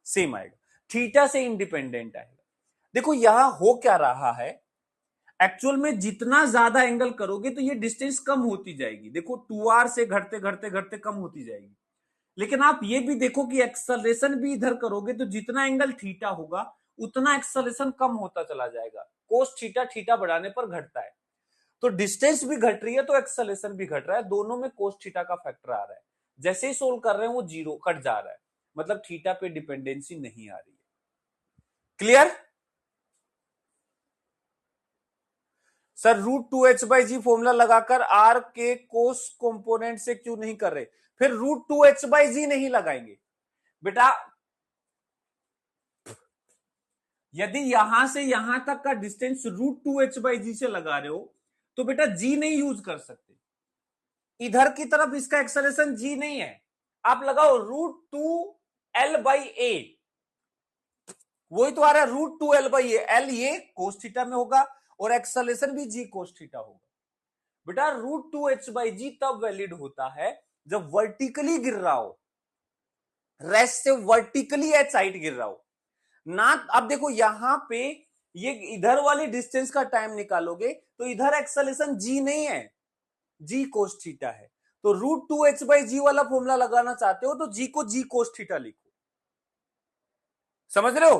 same आएगा, थीटा से इंडिपेंडेंट आएगा। देखो यहां हो क्या रहा है, एक्चुअल में जितना ज्यादा एंगल करोगे तो ये डिस्टेंस कम होती जाएगी। देखो 2r से घटते घटते घटते कम होती जाएगी, लेकिन आप ये भी देखो कि एक्सेलरेशन भी इधर करोगे तो जितना एंगल थीटा होगा उतना एक्सेलरेशन कम होता चला जाएगा। कोस थीटा थीटा बढ़ाने पर घटता है, तो डिस्टेंस भी घट रही है तो एक्सेलरेशन भी घट रहा है, दोनों में कोस थीटा का फैक्टर आ रहा है। जैसे ही सोल्व कर रहे हैं वो जीरो कट जा रहा है, मतलब थीटा पे डिपेंडेंसी नहीं आ रही है। Clear? Sir root 2h by g formula लगाकर आर के कोस कंपोनेंट से क्यों नहीं कर रहे? फिर रूट 2h बाई जी नहीं लगाएंगे बेटा, यदि यहां से यहां तक का डिस्टेंस रूट 2h बाई जी से लगा रहे हो तो बेटा जी नहीं यूज कर सकते, इधर की तरफ इसका एक्सेलरेशन जी नहीं है, आप लगाओ रूट 2l बाई ए, वही तो आ रहा है root 2l by A, L ये कोस थीटा में होगा और एक्सेलरेशन भी जी कोस थीटा होगा। बेटा रूट 2h बाई जी तब वैलिड होता है जब वर्टिकली गिर रहा हो, रेस्ट से वर्टिकली एट साइड गिर रहा हो ना। अब देखो यहां पे ये इधर वाली डिस्टेंस का टाइम निकालोगे तो इधर एक्सेलरेशन जी नहीं है, जी कोस थीटा है, तो रूट 2h बाई जी वाला फॉर्मूला लगाना चाहते हो तो जी को जी कोस थीटा लिखो, समझ रहे हो?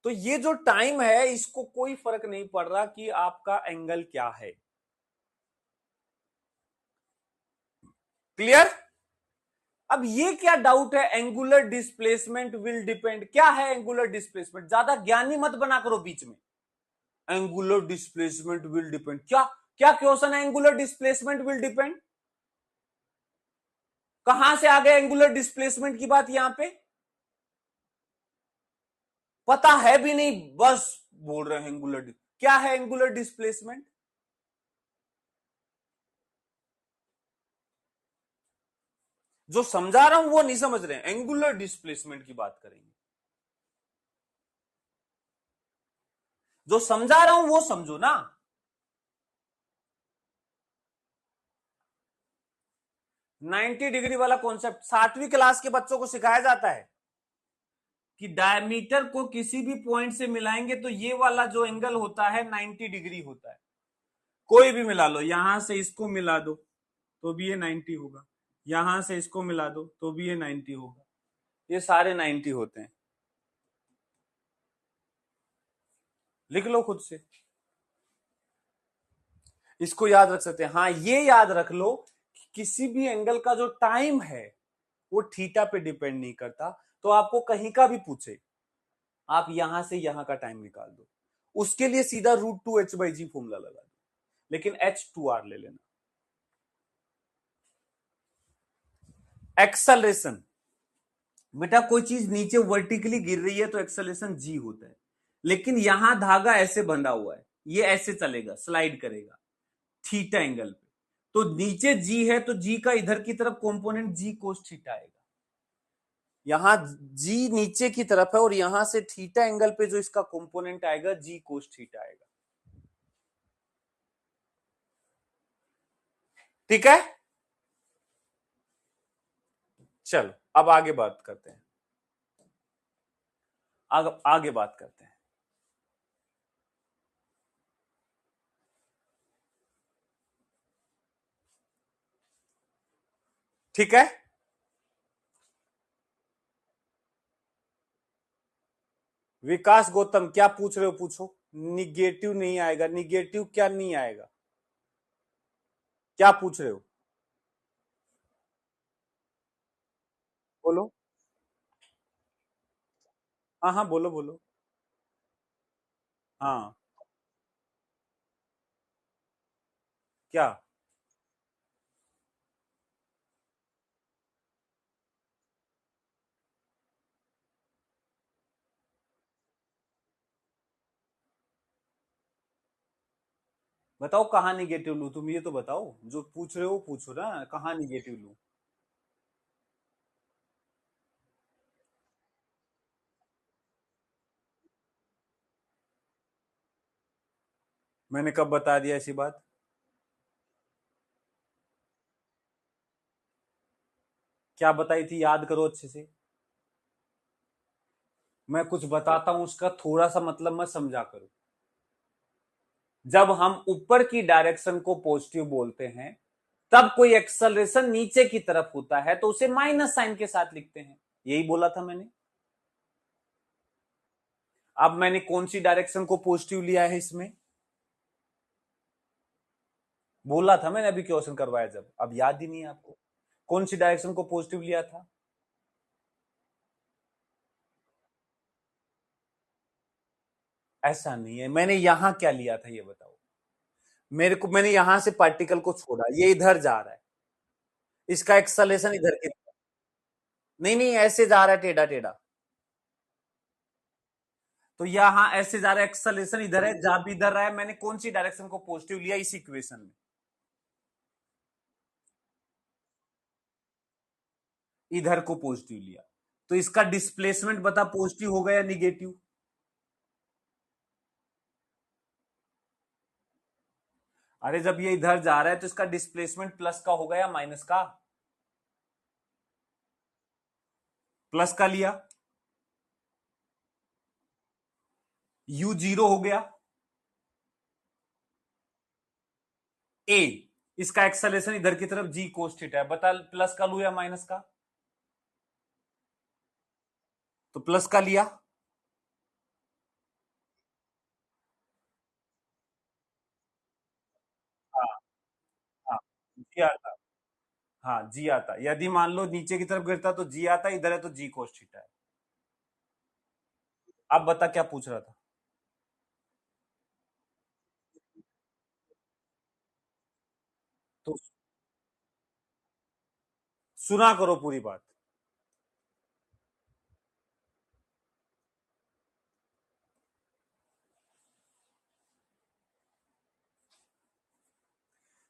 तो ये जो टाइम है इसको कोई फर्क नहीं पड़ रहा कि आपका एंगल क्या है। क्लियर? अब ये क्या डाउट है, एंगुलर डिस्प्लेसमेंट विल डिपेंड, क्या है एंगुलर डिस्प्लेसमेंट? ज्यादा ज्ञानी मत बना करो बीच में। एंगुलर डिस्प्लेसमेंट विल डिपेंड, क्या क्या क्वेश्चन है? एंगुलर डिस्प्लेसमेंट विल डिपेंड, कहां से आ गया एंगुलर डिस्प्लेसमेंट की बात यहां पे? पता है भी नहीं, बस बोल रहे हैं एंगुलर। क्या है एंगुलर डिस्प्लेसमेंट? जो समझा रहा हूं वो नहीं समझ रहे हैं, एंगुलर डिस्प्लेसमेंट की बात करेंगे। जो समझा रहा हूं वो समझो ना। 90 डिग्री वाला कॉन्सेप्ट 7वीं क्लास के बच्चों को सिखाया जाता है कि डायमीटर को किसी भी पॉइंट से मिलाएंगे तो ये वाला जो एंगल होता है 90 डिग्री होता है। कोई भी मिला लो, यहां से इसको मिला दो तो भी ये 90 होगा, यहां से इसको मिला दो तो भी ये 90 होगा, ये सारे 90 होते हैं। लिख लो खुद से, इसको याद रख सकते हैं। हाँ, ये याद रख लो कि किसी भी एंगल का जो टाइम है वो थीटा पे डिपेंड नहीं करता। तो आपको कहीं का भी पूछे, आप यहां से यहां का टाइम निकाल दो, उसके लिए सीधा √2h/g फॉर्मूला लगा दो, लेकिन h2r ले लेना। एक्सेलरेशन, बेटा कोई चीज नीचे वर्टिकली गिर रही है तो एक्सेलरेशन g होता है, लेकिन यहां धागा ऐसे बंधा हुआ है, ये ऐसे चलेगा, स्लाइड करेगा थीटा एंगल पे, तो नीचे g है तो g का इधर की तरफ कंपोनेंट g कोस थीटा आएगा। यहां g नीचे की तरफ है और यहां से थीटा एंगल पे जो इसका कंपोनेंट आएगा g कोस थीटा आएगा। ठीक है, चलो अब आगे बात करते हैं, आगे बात करते हैं। ठीक है, विकास गौतम क्या पूछ रहे हो पूछो। निगेटिव नहीं आएगा, निगेटिव क्या नहीं आएगा, क्या पूछ रहे हो? बोलो। हाँ हाँ, बोलो बोलो। हाँ, क्या? बताओ कहाँ निगेटिव लू, तुम ये तो बताओ, जो पूछ रहे हो पूछो ना, कहाँ निगेटिव लू? मैंने कब बता दिया ऐसी बात? क्या बताई थी, याद करो अच्छे से। मैं कुछ बताता हूं उसका थोड़ा सा मतलब मैं समझा करो। जब हम ऊपर की डायरेक्शन को पॉजिटिव बोलते हैं तब कोई एक्सेलरेशन नीचे की तरफ होता है तो उसे माइनस साइन के साथ लिखते हैं, यही बोला था मैंने। अब मैंने कौन सी डायरेक्शन को पॉजिटिव लिया है इसमें? बोला था मैंने अभी क्वेश्चन करवाया जब, अब याद ही नहीं है आपको? कौन सी डायरेक्शन को पॉजिटिव लिया था? ऐसा नहीं है, मैंने यहां क्या लिया था ये बताओ। मेरे को, मैंने यहां से पार्टिकल को छोड़ा, ये इधर जा रहा है, इसका एक्सेलरेशन इधर की, नहीं नहीं ऐसे जा रहा है टेढ़ा टेढ़ा, तो यहां ऐसे जा रहा है, एक्सेलरेशन इधर है, जा भी इधर रहा है, मैंने कौन सी डायरेक्शन को पॉजिटिव लिया इस इक्वेशन में? इधर को पॉजिटिव लिया, तो इसका डिस्प्लेसमेंट बता पॉजिटिव होगा या निगेटिव? अरे जब ये इधर जा रहा है तो इसका डिस्प्लेसमेंट प्लस का होगा या माइनस का? प्लस का लिया, u जीरो हो गया, ए, इसका एक्सेलरेशन इधर की तरफ g कोस थीटा है, बता प्लस का लू या माइनस का? तो प्लस का लिया। हाँ हाँ, किया था। हाँ जी आता, यदि मान लो नीचे की तरफ गिरता तो जी आता, इधर है तो जी कोस थीटा है। अब बता क्या पूछ रहा था। तो सुना करो पूरी बात।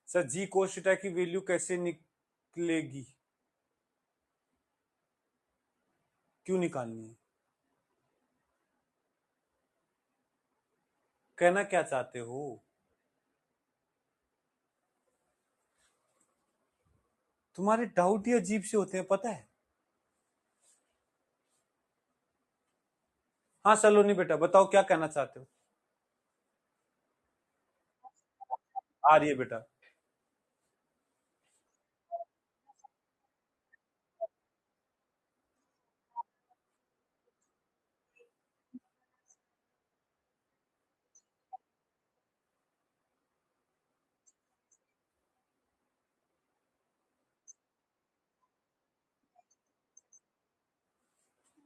सर जी कोस थीटा की वैल्यू कैसे निकलेगी, क्यों निकालनी है, कहना क्या चाहते हो। तुम्हारे डाउट ही अजीब से होते हैं पता है। हाँ सलोनी बेटा बताओ क्या कहना चाहते हो। आ रही है बेटा।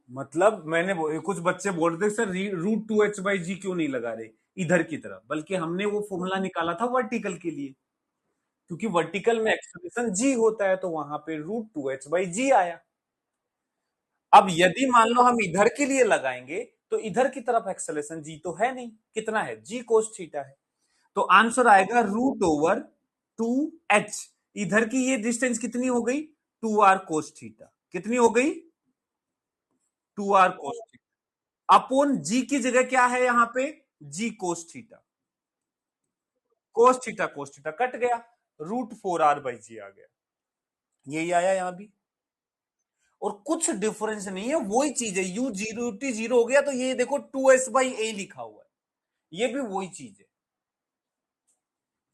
मतलब मैंने कुछ बच्चे बोल रहे थे sir root two H by G क्यों नहीं लगा रहे इधर की तरफ, बल्कि हमने वो फॉर्मूला निकाला था वर्टिकल के लिए, क्योंकि वर्टिकल में एक्सप्रेशन जी होता है तो वहां पे रूट टू एच बाई जी आया। अब यदि मान लो हम इधर के लिए लगाएंगे तो इधर की तरफ एक्सेलेरेशन जी तो है नहीं, कितना है जी कोस थीटा है, तो आंसर आएगा रूट ओवर टू एच। इधर की ये डिस्टेंस कितनी हो गई, टू आर कोस थीटा, कितनी हो गई, two R cos theta, upon G की जगह क्या है यहां पे, G cos theta, cos theta cut गया, root four R by G आ गया, यही आया यहां भी। और कुछ डिफरेंस नहीं है, वही चीज है, यू जीरो टी जीरो हो गया तो ये देखो टू एस बाई ए लिखा हुआ है, ये भी वही चीज है,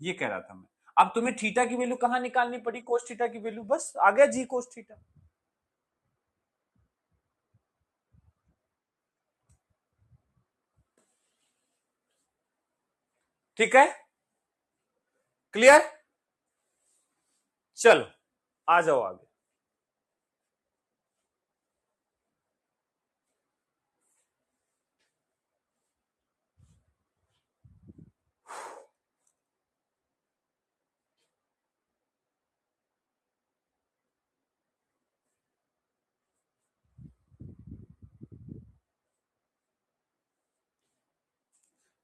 ये कह रहा था मैं। अब तुम्हें थीटा की वैल्यू कहां निकालनी पड़ी, कोस थीटा की वैल्यू, बस आ गया जी कोस थीटा। ठीक है, क्लियर, चलो आ जाओ आगे।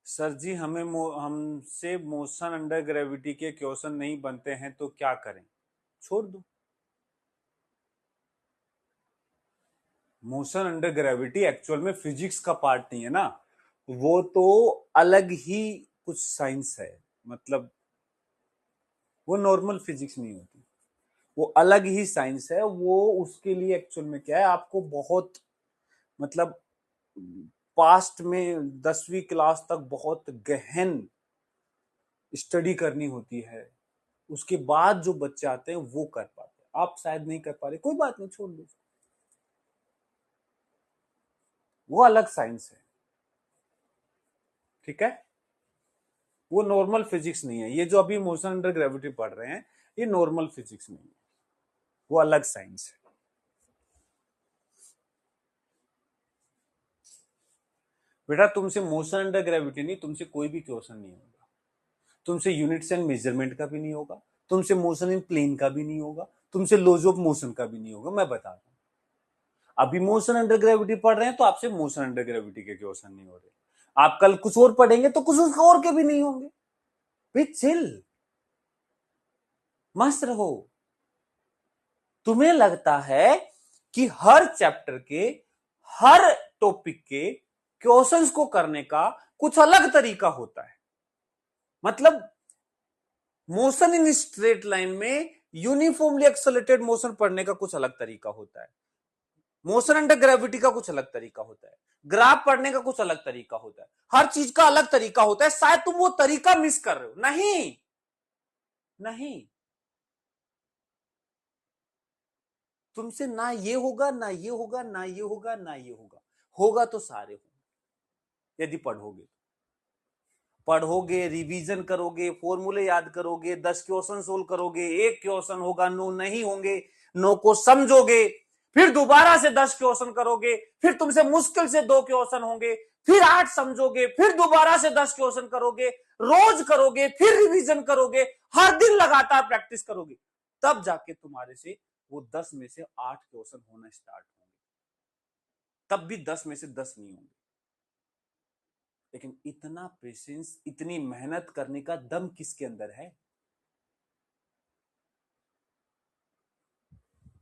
सर जी हमसे मोशन अंडर ग्रेविटी के क्वेश्चन नहीं बनते हैं तो क्या करें, छोड़ दो। मोशन अंडर ग्रेविटी एक्चुअल में फिजिक्स का पार्ट नहीं है ना, वो तो अलग ही कुछ साइंस है, मतलब वो नॉर्मल फिजिक्स नहीं होती, वो अलग ही साइंस है। वो उसके लिए एक्चुअल में क्या है, आपको बहुत मतलब पास्ट में 10वीं क्लास तक बहुत गहन स्टडी करनी होती है, उसके बाद जो बच्चे आते हैं वो कर पाते हैं, आप शायद नहीं कर पा रहे, कोई बात नहीं छोड़ दो, वो अलग साइंस है। ठीक है, वो नॉर्मल फिजिक्स नहीं है, ये जो अभी मोशन अंडर ग्रेविटी पढ़ रहे हैं ये नॉर्मल फिजिक्स नहीं है, वो अलग साइंस है। बेटा तुमसे मोशन अंडर ग्रेविटी नहीं, तुमसे कोई भी क्वेश्चन नहीं होगा, तुमसे यूनिट्स एंड मेजरमेंट का भी नहीं होगा, तुमसे मोशन इन प्लेन का भी नहीं होगा, तुमसे लॉज ऑफ मोशन का भी नहीं होगा, मैं बता रहा हूं। अभी मोशन अंडर ग्रेविटी पढ़ रहे हैं तो आपसे मोशन अंडर ग्रेविटी के क्वेश्चन नहीं हो रहे, आप कल कुछ और पढ़ेंगे तो कुछ और के भी नहीं होंगे। भाई चिल, मस्त रहो। तुम्हें लगता है कि हर चैप्टर के हर टॉपिक के क्वेश्चंस को करने का कुछ अलग तरीका होता है, मतलब मोशन इन स्ट्रेट लाइन में यूनिफॉर्मली एक्सेलरेटेड मोशन पढ़ने का कुछ अलग तरीका होता है, मोशन अंडर ग्रेविटी का कुछ अलग तरीका होता है, ग्राफ पढ़ने का कुछ अलग तरीका होता है, हर चीज का अलग तरीका होता है, शायद तुम वो तरीका मिस कर रहे हो, नहीं नहीं, तुमसे ना ये होगा ना ये होगा ना ये होगा ना ये होगा, होगा तो सारे होंगे यदि पढ़ोगे। पढ़ोगे, रिवीजन करोगे, फॉर्मूले याद करोगे, 10 क्वेश्चन सोल्व करोगे, एक क्वेश्चन होगा, नो नहीं होंगे, नो को समझोगे, फिर दोबारा से 10 क्वेश्चन करोगे, फिर तुमसे मुश्किल से 2 क्वेश्चन होंगे, फिर 8 समझोगे, फिर दोबारा से 10 क्वेश्चन करोगे, रोज करोगे, फिर रिवीजन करोगे, हर दिन लगातार प्रैक्टिस करोगे, तब जाके तुम्हारे से वो 10 में से 8 क्वेश्चन होना स्टार्ट होंगे। तब भी 10 में से 10 नहीं होंगे। लेकिन इतना पेशेंस, इतनी मेहनत करने का दम किसके अंदर है?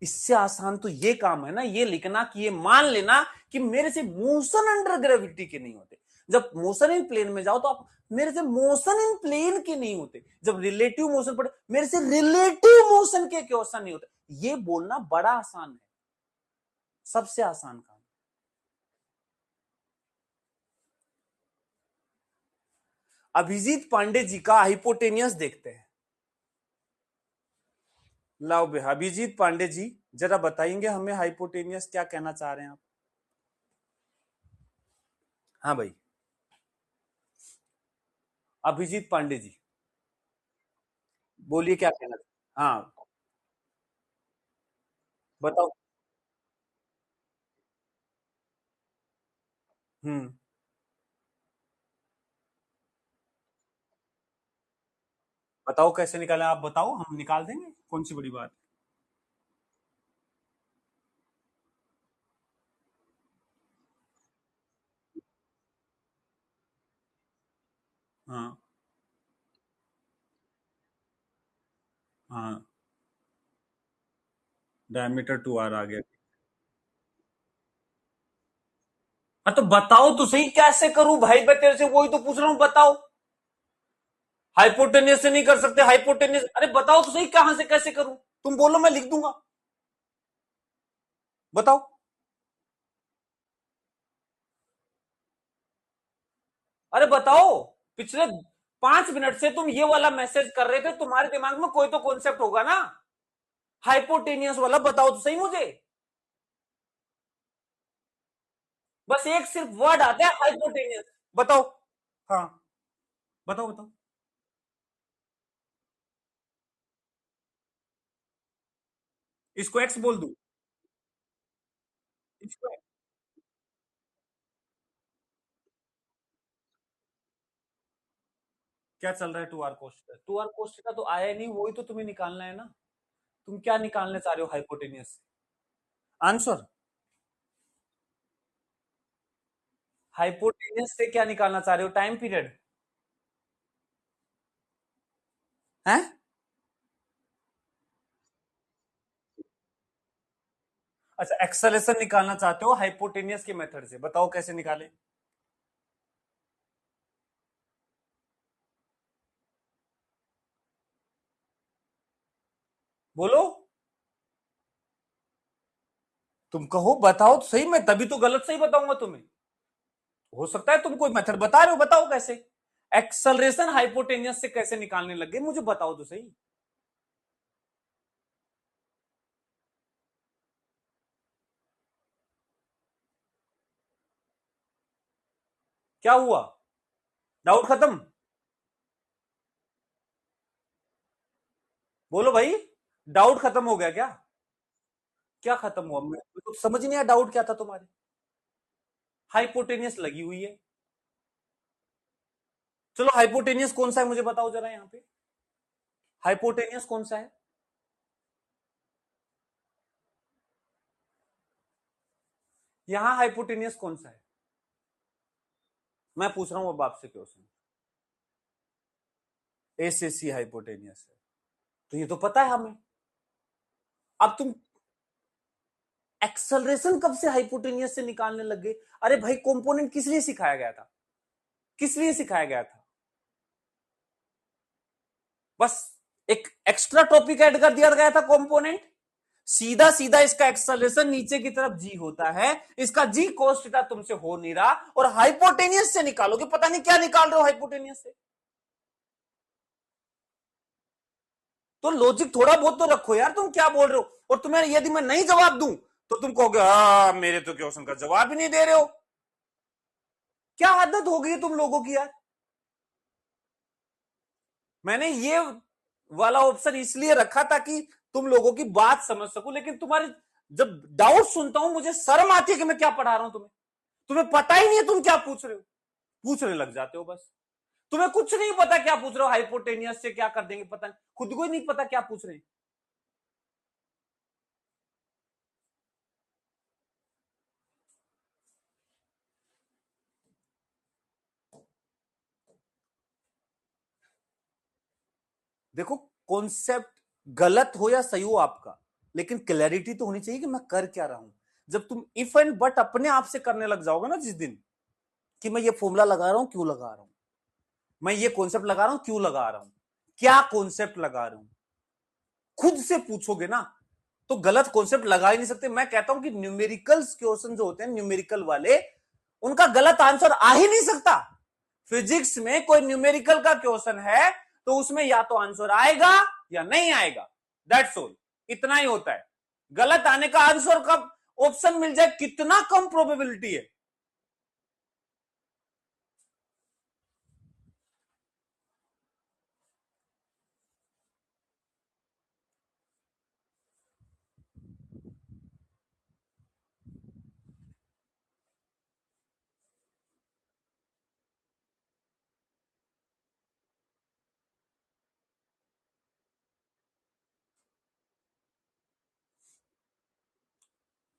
इससे आसान तो ये काम है ना, ये लिखना कि ये मान लेना कि मेरे से मोशन अंडर ग्रेविटी के नहीं होते। जब मोशन इन प्लेन में जाओ तो आप मेरे से मोशन इन प्लेन के नहीं होते। जब रिलेटिव मोशन पढ़े मेरे से रिलेटिव मोशन के क्वेश्चन नहीं होते। ये बोलना बड़ा आसान है, सबसे आसान काम। अभिजीत पांडे जी का हाइपोटेनियस देखते हैं। लाओ भैया, अभिजीत पांडे जी जरा बताएंगे हमें हाइपोटेनियस क्या कहना चाह रहे हैं आप? हाँ भाई, अभिजीत पांडे जी बोलिए क्या कहना। हाँ बताओ। हम्म, बताओ कैसे निकालें, आप बताओ, हम निकाल देंगे, कौन सी बड़ी बात है। हाँ हाँ, डायमीटर 2r आ गया। हाँ तो बताओ तो सही, कैसे करूं भाई, मैं तेरे से वही तो पूछ रहा हूं, बताओ। हाइपोटेनियस से नहीं कर सकते? हाइपोटेनियस, अरे बताओ तो सही, कहां से कैसे करूं? तुम बोलो, मैं लिख दूंगा, बताओ। अरे बताओ, पिछले 5 मिनट से तुम ये वाला मैसेज कर रहे थे, तुम्हारे दिमाग में कोई तो कॉन्सेप्ट होगा ना, हाइपोटेनियस वाला, बताओ तो सही मुझे। बस एक सिर्फ वर्ड आता है हाइपोटेनियस, बताओ। हाँ बताओ बताओ। इसको एक्स बोल दूं? इसको क्या चल रहा है? 2r कोस्ट, 2r कोस्ट का तो आया ही नहीं, वही तो तुम्हें निकालना है ना। तुम क्या निकालने चाह रहे हो हाइपोटेनियस से? आंसर। हाइपोटेनियस से क्या निकालना चाह रहे हो? टाइम पीरियड है? अच्छा, एक्सेलेरेशन निकालना चाहते हो हाइपोटेनियस के मेथड से, बताओ कैसे निकाले। बोलो, तुम कहो, बताओ तो सही, मैं तभी तो गलत सही बताऊंगा तुम्हें। हो सकता है तुम कोई मेथड बता रहे हो, बताओ कैसे। एक्सेलरेशन हाइपोटेनियस से कैसे निकालने लगे, मुझे बताओ तो सही। क्या हुआ? डाउट खत्म? बोलो भाई, डाउट खत्म हो गया क्या? क्या खत्म हुआ? मेरे को समझ नहीं आया, डाउट क्या था तुम्हारे? हाइपोटेनियस लगी हुई है। चलो हाइपोटेनियस कौन सा है मुझे बताओ जरा यहाँ पे, हाइपोटेनियस कौन सा है? यहां हाइपोटेनियस कौन सा है? मैं पूछ रहा हूं अब आपसे क्वेश्चन। ए से सी हाइपोटेनियस है, तो ये तो पता है हमें। अब तुम एक्सेलरेशन कब से हाइपोटेनियस से निकालने लग गए? अरे भाई, कंपोनेंट किस लिए सिखाया गया था? किस लिए सिखाया गया था? बस एक एक्स्ट्रा टॉपिक ऐड कर दिया गया था, कंपोनेंट। सीधा सीधा इसका एक्सेलरेशन नीचे की तरफ जी होता है, इसका जी cos थीटा तुमसे हो नहीं रहा, और हाइपोटेनियस से निकालोगे, पता नहीं क्या निकाल रहे हो हाइपोटेनियस से। तो लॉजिक थोड़ा बहुत तो रखो यार, तुम क्या बोल रहे हो? और तुम्हें यदि मैं नहीं जवाब दूं तो तुम कहोगे हाँ मेरे तो क्वेश्चन का जवाब ही नहीं दे रहे हो। क्या आदत हो गई है तुम लोगों की यार। मैंने ये वाला ऑप्शन इसलिए रखा ताकि तुम लोगों की बात समझ सकूं, लेकिन तुम्हारे जब डाउट सुनता हूं मुझे शर्म आती है कि मैं क्या पढ़ा रहा हूं तुम्हें। तुम्हें पता ही नहीं है तुम क्या पूछ रहे हो, पूछने लग जाते हो बस। तुम्हें कुछ नहीं पता क्या पूछ रहे हो, हाइपोटेनियस से क्या कर देंगे पता नहीं, खुद को ही नहीं पता क्या पूछ रहे हैं। देखो, कॉन्सेप्ट गलत हो या सही हो आपका, लेकिन क्लैरिटी तो होनी चाहिए कि मैं कर क्या रहा हूं। जब तुम इफ एंड बट अपने आप से करने लग जाओगे ना जिस दिन, कि मैं ये फॉर्मूला लगा रहा हूं क्यों लगा रहा हूं, मैं ये कॉन्सेप्ट लगा रहा हूं क्यों लगा रहा हूं, क्या कॉन्सेप्ट लगा रहा हूं, खुद से पूछोगे ना, तो गलत कॉन्सेप्ट लगा ही नहीं सकते। मैं कहता हूं कि न्यूमेरिकल्स क्वेश्चन जो होते हैं न्यूमेरिकल वाले, उनका गलत आंसर आ ही नहीं सकता। फिजिक्स में कोई न्यूमेरिकल का क्वेश्चन है तो उसमें या तो आंसर आएगा या नहीं आएगा, दैट्स ऑल, इतना ही होता है। गलत आने का आंसर का ऑप्शन मिल जाए कितना कम प्रोबेबिलिटी है।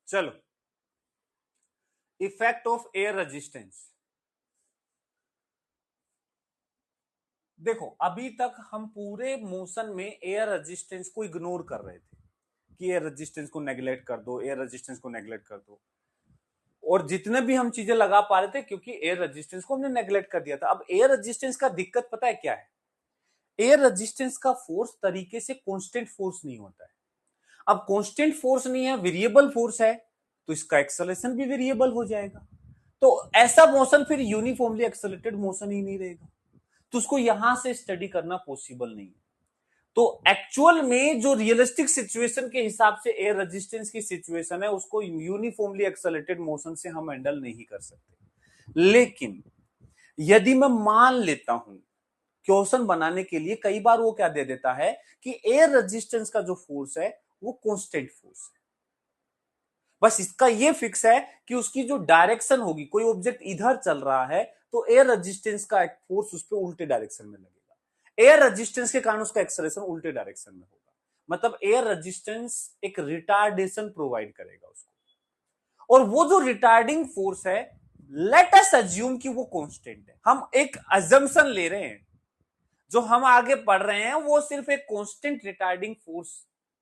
चलो, इफेक्ट ऑफ एयर रेजिस्टेंस। देखो, अभी तक हम पूरे मोशन में एयर रेजिस्टेंस को इग्नोर कर रहे थे कि एयर रेजिस्टेंस को नेग्लेक्ट कर दो, एयर रेजिस्टेंस को नेग्लेक्ट कर दो, और जितने भी हम चीजें लगा पा रहे थे क्योंकि एयर रेजिस्टेंस को हमने नेग्लेक्ट कर दिया था। अब एयर रेजिस्टेंस का दिक्कत पता है क्या है, एयर रेजिस्टेंस का फोर्स तरीके से कांस्टेंट फोर्स नहीं होता है। अब कांस्टेंट फोर्स नहीं है, वेरिएबल फोर्स है, तो इसका एक्सेलरेशन भी वेरिएबल हो जाएगा। तो ऐसा मोशन फिर यूनिफॉर्मली एक्सेलरेटेड मोशन ही नहीं रहेगा, तो उसको यहां से स्टडी करना पॉसिबल नहीं है। तो एक्चुअल में जो रियलिस्टिक सिचुएशन के हिसाब से एयर रेजिस्टेंस की सिचुएशन है, उसको यूनिफॉर्मली एक्सेलरेटेड मोशन से हम हैंडल नहीं कर सकते। लेकिन यदि मैं मान लेता हूं, क्वेश्चन बनाने के लिए कई बार वो क्या दे देता है कि एयर रेजिस्टेंस का जो फोर्स है वो कांस्टेंट फोर्स है, बस इसका ये फिक्स है कि उसकी जो डायरेक्शन होगी, कोई ऑब्जेक्ट इधर चल रहा है तो एयर रेजिस्टेंस का एक फोर्स उस पर उल्टे डायरेक्शन में लगेगा, एयर रेजिस्टेंस के कारण उसका एक्सेलरेशन उल्टे डायरेक्शन में होगा। मतलब एयर रेजिस्टेंस एक रिटार्डेशन प्रोवाइड करेगा उसको, और वो जो रिटार्डिंग फोर्स है, लेट अस अज्यूम कि वो कांस्टेंट है। हम एक अजम्पशन ले रहे हैं, जो हम आगे पढ़ रहे हैं वो सिर्फ एक constant retarding force,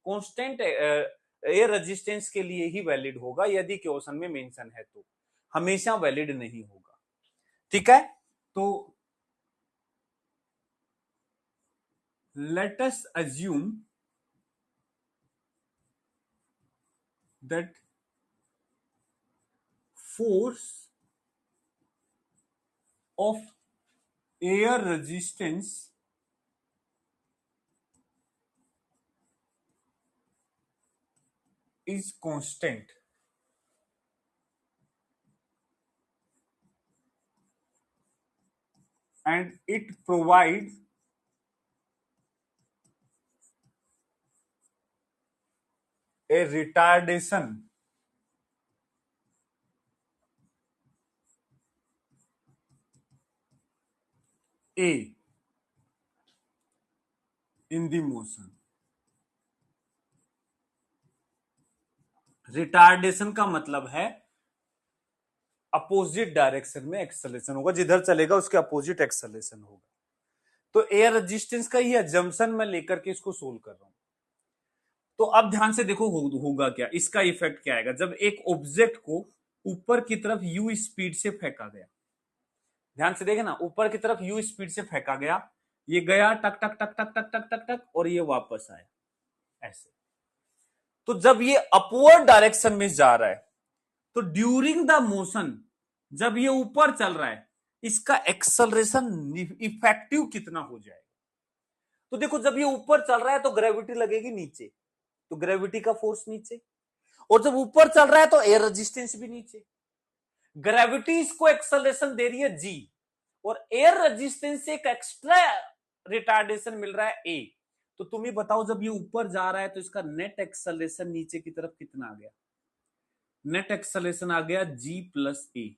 constant air resistance के लिए ही वैलिड होगा, यदि क्वेश्चन में मेंशन है तो, हमेशा वैलिड नहीं होगा। ठीक है, तो let us assume that force of air resistance is constant and it provides a retardation A in the motion। Retardation का मतलब है अपोजिट डायरेक्शन में एक्सेलरेशन होगा, जिधर चलेगा उसके अपोजिट एक्सेलरेशन होगा। तो एयर रेजिस्टेंस का ही अजम्पशन मैं लेकर के इसको सोल्व कर रहा हूं। तो अब ध्यान से देखो होगा क्या, इसका इफेक्ट क्या आएगा जब एक ऑब्जेक्ट को ऊपर की तरफ यू स्पीड से फेंका गया। ध्यान से देखे ना, ऊपर की तरफ यू स्पीड से फेंका गया, ये गया टक टक टक टक टक टक टक टक और ये वापस आया ऐसे। तो जब ये अपवर्ड डायरेक्शन में जा रहा है, तो ड्यूरिंग द मोशन जब ये ऊपर चल रहा है, इसका एक्सेलरेशन इफेक्टिव कितना हो जाएगा। तो देखो, जब ये ऊपर चल रहा है तो ग्रेविटी लगेगी नीचे, तो ग्रेविटी का फोर्स नीचे, और जब ऊपर चल रहा है तो एयर रेजिस्टेंस भी नीचे। ग्रेविटी इसको एक्सेलरेशन दे रही है जी, और एयर रेजिस्टेंस एक एक्स्ट्रा रिटार्डेशन मिल रहा है ए, तो तुम ही बताओ जब ये ऊपर जा रहा है तो इसका नेट एक्सेलरेशन नीचे की तरफ कितना आ गया? नेट एक्सेलरेशन आ गया जी प्लस ए।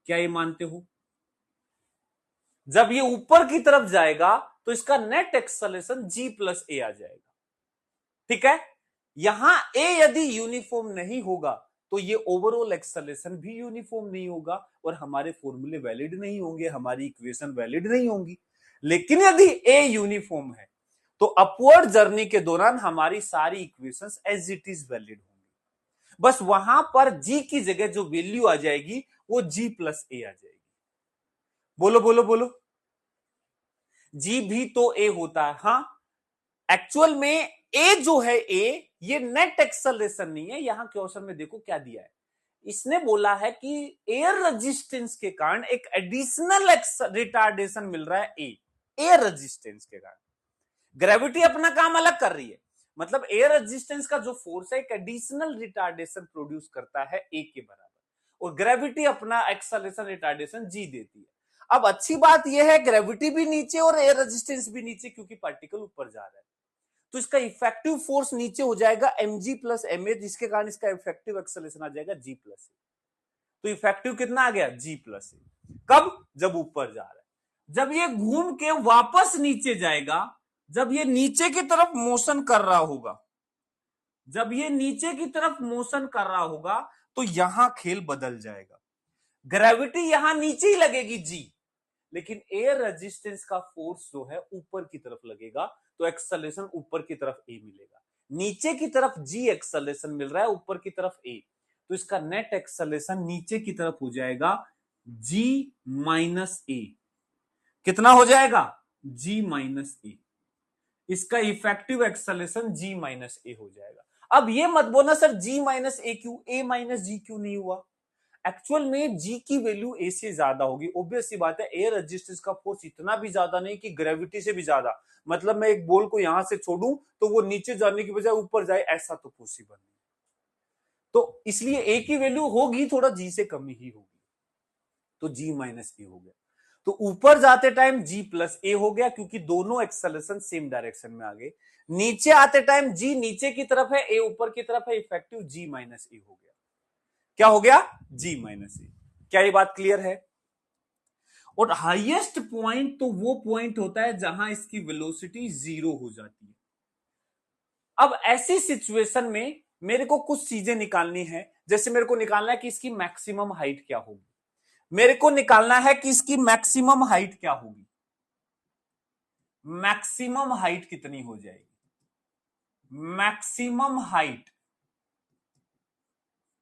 क्या ये मानते हो? जब ये ऊपर की तरफ जाएगा तो इसका नेट एक्सेलरेशन जी प्लस ए आ जाएगा। ठीक है, यहां ए यदि यूनिफॉर्म नहीं होगा तो ये ओवरऑल एक्सेलरेशन भी यूनिफॉर्म नहीं होगा और हमारे फॉर्मूले वैलिड नहीं होंगे, हमारी इक्वेशन वैलिड नहीं होंगी। लेकिन यदि ए यूनिफॉर्म है तो अपवर्ड जर्नी के दौरान हमारी सारी equations as it is valid होंगी। बस वहां पर जी की जगह जो वैल्यू आ जाएगी वो जी प्लस ए आ जाएगी। बोलो बोलो बोलो, जी भी तो ए होता है। हाँ, एक्चुअल में ए जो है ए, ये नेट एक्सेलरेशन नहीं है। यहां क्वेश्चन में देखो क्या दिया है, इसने बोला है कि एयर रेजिस्टेंस के कारण एक एडिशनल रिटार्डेशन मिल रहा है ए, एयर रेजिस्टेंस के कारण। ग्रेविटी अपना काम अलग कर रही है, मतलब एयर रेजिस्टेंस का जो फोर्स है एक एडिशनल रिटार्डेशन प्रोड्यूस करता है ए के बराबर, और ग्रेविटी अपना एक्सेलरेशन रिटार्डेशन जी देती है। अब अच्छी बात यह है ग्रेविटी भी नीचे और एयर रेजिस्टेंस भी नीचे, क्योंकि पार्टिकल ऊपर जा रहा है, तो इसका इफेक्टिव फोर्स नीचे हो जाएगा mg प्लस ma, जिसके कारण इसका इफेक्टिव एक्सेलरेशन आ जाएगा g प्लस ए। तो इफेक्टिव कितना आ गया? g प्लस ए। कब? जब ऊपर जा रहा है। जब ये घूम के वापस नीचे जाएगा, जब ये नीचे की तरफ मोशन कर रहा होगा, जब ये नीचे की तरफ मोशन कर रहा होगा तो यहां खेल बदल जाएगा। ग्रेविटी यहां नीचे ही लगेगी जी, लेकिन एयर रेजिस्टेंस का फोर्स जो है ऊपर की तरफ लगेगा, तो एक्सेलरेशन ऊपर की तरफ ए मिलेगा। नीचे की तरफ जी एक्सेलरेशन मिल रहा है, ऊपर की तरफ ए, तो इसका नेट एक्सेलरेशन नीचे की तरफ हो जाएगा जी माइनस ए। कितना हो जाएगा? जी माइनस ए। इसका इफेक्टिव एक्सेलरेशन जी माइनस ए हो जाएगा। अब ये मत बोलना सर जी माइनस ए क्यों, ए माइनस जी क्यों नहीं हुआ? एक्चुअल में जी की वैल्यू ए से ज्यादा होगी, ऑब्वियस सी बात है। एयर रेजिस्टेंस का फोर्स इतना भी ज्यादा नहीं कि ग्रेविटी से भी ज्यादा, मतलब मैं एक बॉल को यहां से छोड़ूं तो वो नीचे जाने की बजाय ऊपर जाए, ऐसा तो पॉसिबल नहीं। तो इसलिए ए की वैल्यू होगी थोड़ा जी से कम ही होगी, तो जी माइनस ए हो गया। तो ऊपर जाते टाइम जी प्लस ए हो गया, क्योंकि दोनों एक्सेलरेशन सेम डायरेक्शन में आ गए। नीचे आते टाइम जी नीचे की तरफ है, ए ऊपर की तरफ है, इफेक्टिव जी माइनस ए हो गया। क्या हो गया? जी माइनस ए। क्या ये बात क्लियर है? और हाईएस्ट पॉइंट तो वो पॉइंट होता है जहां इसकी वेलोसिटी जीरो हो जाती है। अब ऐसी सिचुएशन में मेरे को कुछ चीजें निकालनी है, जैसे मेरे को निकालना है कि इसकी मैक्सिमम हाइट क्या होगी। मेरे को निकालना है कि इसकी मैक्सिमम हाइट क्या होगी। मैक्सिमम हाइट कितनी हो जाएगी? Maximum height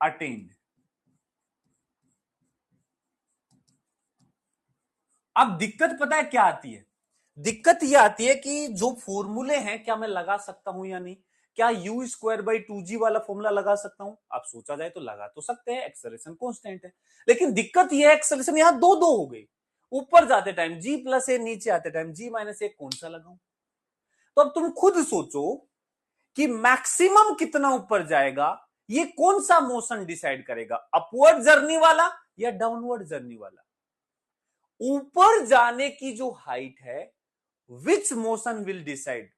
attend. अब दिक्कत पता है क्या आती है? दिक्कत यह आती है कि जो फॉर्मूले हैं क्या मैं लगा सकता हूं या नहीं। क्या यू स्क्वायर बाई टू जी वाला फॉर्मूला लगा सकता हूं? आप सोचा जाए तो लगा तो सकते हैं, एक्सेलरेशन कांस्टेंट है। लेकिन दिक्कत यह है एक्सेलरेशन यहां दो दो हो गई, ऊपर जाते टाइम जी प्लस ए, नीचे आते टाइम जी माइनस ए, कौन सा लगाऊं? तो अब तुम खुद सोचो कि मैक्सिमम कितना ऊपर जाएगा, ये कौन सा मोशन डिसाइड करेगा, अपवर्ड जर्नी वाला या डाउनवर्ड जर्नी वाला? ऊपर जाने की जो हाइट है, which motion will decide,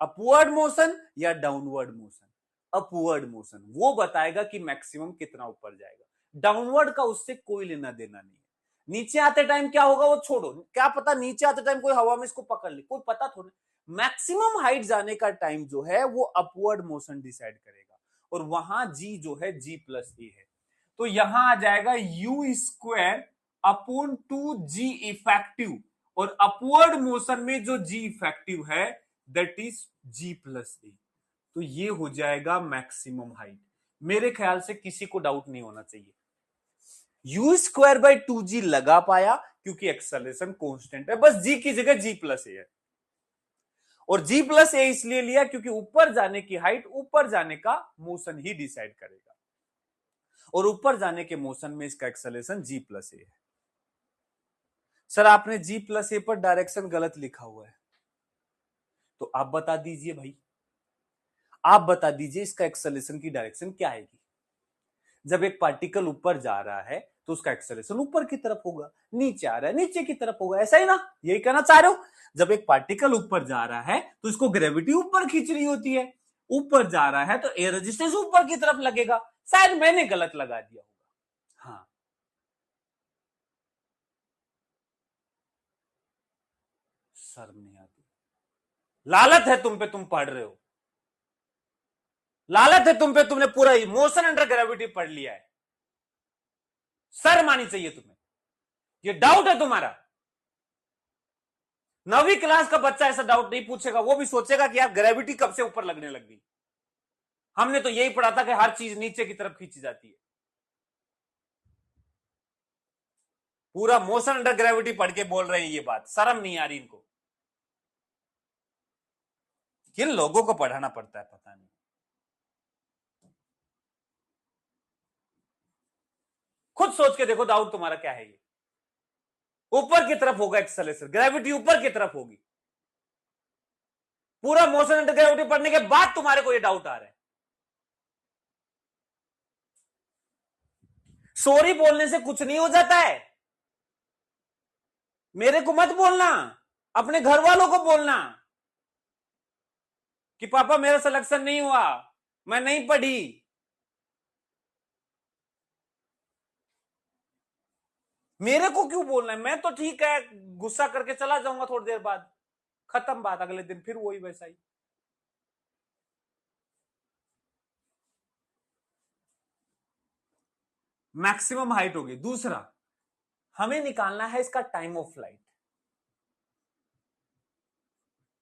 upward motion या डाउनवर्ड मोशन? अपवर्ड मोशन वो बताएगा कि मैक्सिमम कितना ऊपर जाएगा। डाउनवर्ड का उससे कोई लेना देना नहीं है। नीचे आते टाइम क्या होगा वो छोड़ो, क्या पता नीचे आते टाइम कोई हवा में इसको पकड़ ले, कोई पता थोड़ा। मैक्सिमम हाइट जाने का टाइम जो है वो अपवर्ड मोशन डिसाइड करेगा, और वहां जी जो है जी प्लस ए है, तो यहां आ जाएगा u square upon two g effective, और अपवर्ड मोशन में जो जी इफेक्टिव है दैट इज जी प्लस ए। तो ये हो जाएगा मैक्सिमम हाइट। मेरे ख्याल से किसी को डाउट नहीं होना चाहिए। यू स्क्वायर बाई टू जी लगा पाया क्योंकि एक्सेलरेशन कांस्टेंट है, बस जी की जगह जी प्लस ए है, और जी प्लस ए इसलिए लिया क्योंकि ऊपर जाने की हाइट ऊपर जाने का मोशन ही डिसाइड करेगा, और ऊपर जाने के मोशन में इसका एक्सेलरेशन जी प्लस ए है। सर आपने जी प्लस ए पर डायरेक्शन गलत लिखा हुआ है, तो आप बता दीजिए भाई, आप बता दीजिए इसका एक्सेलरेशन की डायरेक्शन क्या आएगी। जब एक पार्टिकल ऊपर जा रहा है तो उसका एक्सेलरेशन ऊपर की तरफ होगा, नीचे आ रहा है नीचे की तरफ होगा, ऐसा ही ना, यही कहना चाह रहे हो। जब एक पार्टिकल ऊपर जा रहा है तो इसको ग्रेविटी ऊपर खींच रही होती है, ऊपर जा रहा है तो एयर रेजिस्टेंस ऊपर की तरफ लगेगा। शायद मैंने गलत लगा दिया होगा। हाँ, शर्म नहीं आती, लालत है तुम पे, तुम पढ़ रहे हो, लालत है तुम पे, तुमने पूरा मोशन अंडर ग्रेविटी पढ़ लिया है, शर्म आनी चाहिए तुम्हें। ये डाउट है तुम्हारा। 9वीं क्लास का बच्चा ऐसा डाउट नहीं पूछेगा, वो भी सोचेगा कि यार ग्रेविटी कब से ऊपर लगने लग गई। हमने तो यही पढ़ा था कि हर चीज नीचे की तरफ खींची जाती है। पूरा मोशन अंडर ग्रेविटी पढ़ के बोल रहे हैं ये बात, शर्म नहीं आ रही इनको। किन लोगों को पढ़ाना पड़ता है पता नहीं। खुद सोच के देखो डाउट तुम्हारा क्या है। ये ऊपर की तरफ होगा एक्सेलरेशन, ग्रेविटी ऊपर की तरफ होगी। पूरा मोशन अंडर ग्रेविटी पढ़ने के बाद तुम्हारे को ये डाउट आ रहा है। सॉरी बोलने से कुछ नहीं हो जाता है। मेरे को मत बोलना, अपने घर वालों को बोलना कि पापा मेरा सिलेक्शन नहीं हुआ, मैं नहीं पढ़ी। मेरे को क्यों बोलना है? मैं तो ठीक है, गुस्सा करके चला जाऊंगा थोड़ी देर बाद, खत्म बात, अगले दिन फिर वही वैसा ही। मैक्सिमम हाइट होगी। दूसरा, हमें निकालना है इसका time of flight.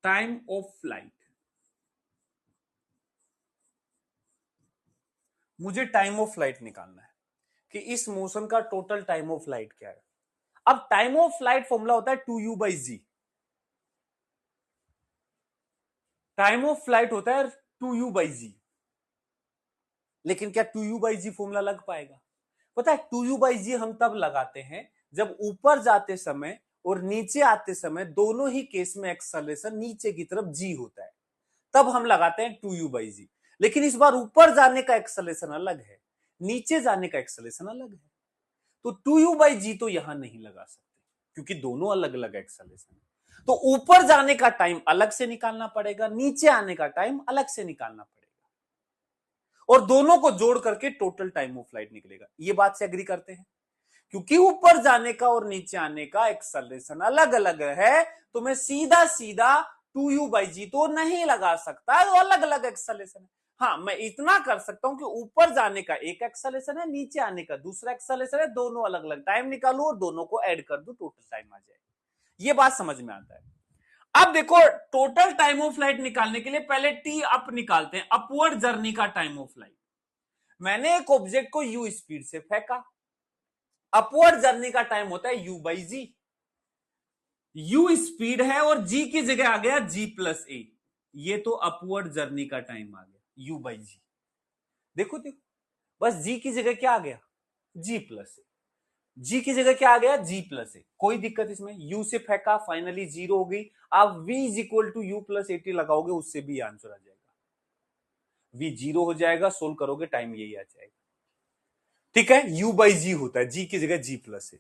Time of flight, मुझे टाइम ऑफ फ्लाइट निकालना है कि इस मोशन का टोटल टाइम ऑफ फ्लाइट क्या है। अब टाइम ऑफ फ्लाइट फॉर्मूला होता है 2u/g। टाइम ऑफ फ्लाइट होता है 2u/g। लेकिन क्या 2u/g फॉर्मूला लग पाएगा? पता है 2u/g हम तब लगाते हैं जब ऊपर जाते समय और नीचे आते समय दोनों ही केस में एक्सेलरेशन नीचे की तरफ g होता है, तब हम लगाते हैं 2u/g। लेकिन इस बार ऊपर जाने का एक्सेलरेशन अलग है, नीचे जाने का एक्सेलरेशन अलग है, तो 2u/g तो यहां नहीं लगा सकते क्योंकि दोनों अलग अलग एक्सेलरेशन है। तो ऊपर जाने का टाइम अलग से निकालना पड़ेगा, नीचे आने का टाइम अलग से निकालना पड़ेगा, और दोनों को जोड़ करके टोटल टाइम ऑफ फ्लाइट निकलेगा। ये बात से एग्री करते हैं? क्योंकि ऊपर जाने का और नीचे आने का एक्सेलरेशन अलग अलग है, तो मैं सीधा सीधा 2u/g तो नहीं लगा सकता, तो अलग अलग एक्सेलरेशन है। हाँ, मैं इतना कर सकता हूं कि ऊपर जाने का एक एक्सेलरेशन है, नीचे आने का दूसरा एक्सेलरेशन है, दोनों अलग अलग टाइम निकालू और दोनों को ऐड कर दू, टोटल टाइम आ जाए। ये बात समझ में आता है? अब देखो, टोटल टाइम ऑफ फ्लाइट निकालने के लिए पहले टी अप निकालते हैं, अपवर्ड जर्नी का टाइम ऑफ फ्लाइट। मैंने एक ऑब्जेक्ट को यू स्पीड से फेंका, अपवर्ड जर्नी का टाइम होता है u/g। u स्पीड है और g की जगह आ गया g+a, ये तो अपवर्ड जर्नी का टाइम आ गया u/g। देखो देखो, बस g की जगह क्या आ गया? g+a। g की जगह क्या आ गया? g+a। कोई दिक्कत इसमें? u से फेंका, फाइनली 0 हो गई। आप v = u+80 लगाओगे, उससे भी आंसर आ जाएगा, v 0 हो जाएगा, सोल्व करोगे टाइम यही आ जाएगा। ठीक है, u/g होता है, g की जगह g+a।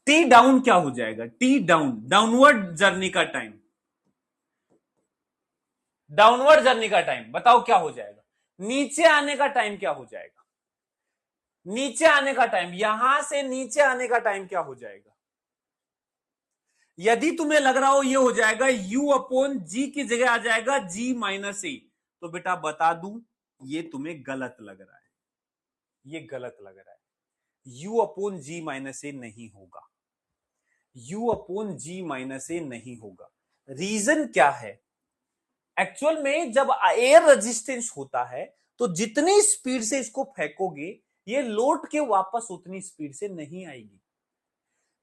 टी डाउन क्या हो जाएगा? टी डाउन, डाउनवर्ड जर्नी का टाइम, डाउनवर्ड जर्नी का टाइम बताओ क्या हो जाएगा? नीचे आने का टाइम क्या हो जाएगा? नीचे आने का टाइम, यहां से नीचे आने का टाइम क्या हो जाएगा? यदि तुम्हें लग रहा हो ये हो जाएगा u/g की जगह आ जाएगा g-a, तो बेटा बता दूं, ये तुम्हें गलत लग रहा है, ये गलत लग रहा है। u/g-a नहीं होगा, u/g-a नहीं होगा। रीजन क्या है? एक्चुअल में जब एयर रेजिस्टेंस होता है तो जितनी स्पीड से इसको फेंकोगे, ये लौट के वापस उतनी स्पीड से नहीं आएगी।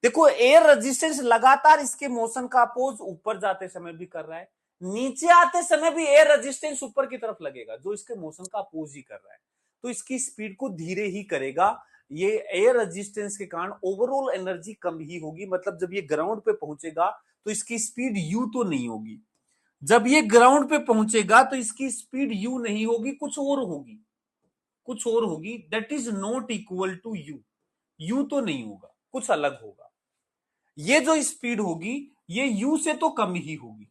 देखो, एयर रेजिस्टेंस लगातार इसके मोशन का अपोज ऊपर जाते समय भी कर रहा है, नीचे आते समय भी एयर रेजिस्टेंस ऊपर की तरफ लगेगा, जो इसके मोशन का अपोज ही कर रहा है, तो इसकी स्पीड को धीरे ही करेगा। ये एयर रेजिस्टेंस के कारण ओवरऑल एनर्जी कम ही होगी, मतलब जब ये ग्राउंड पे पहुंचेगा तो इसकी स्पीड यू तो नहीं होगी, जब ये ग्राउंड पे पहुंचेगा तो इसकी स्पीड यू नहीं होगी, कुछ और होगी, कुछ और होगी, that is not equal to u. u तो नहीं होगा, कुछ अलग होगा। ये जो स्पीड होगी ये u से तो कम ही होगी,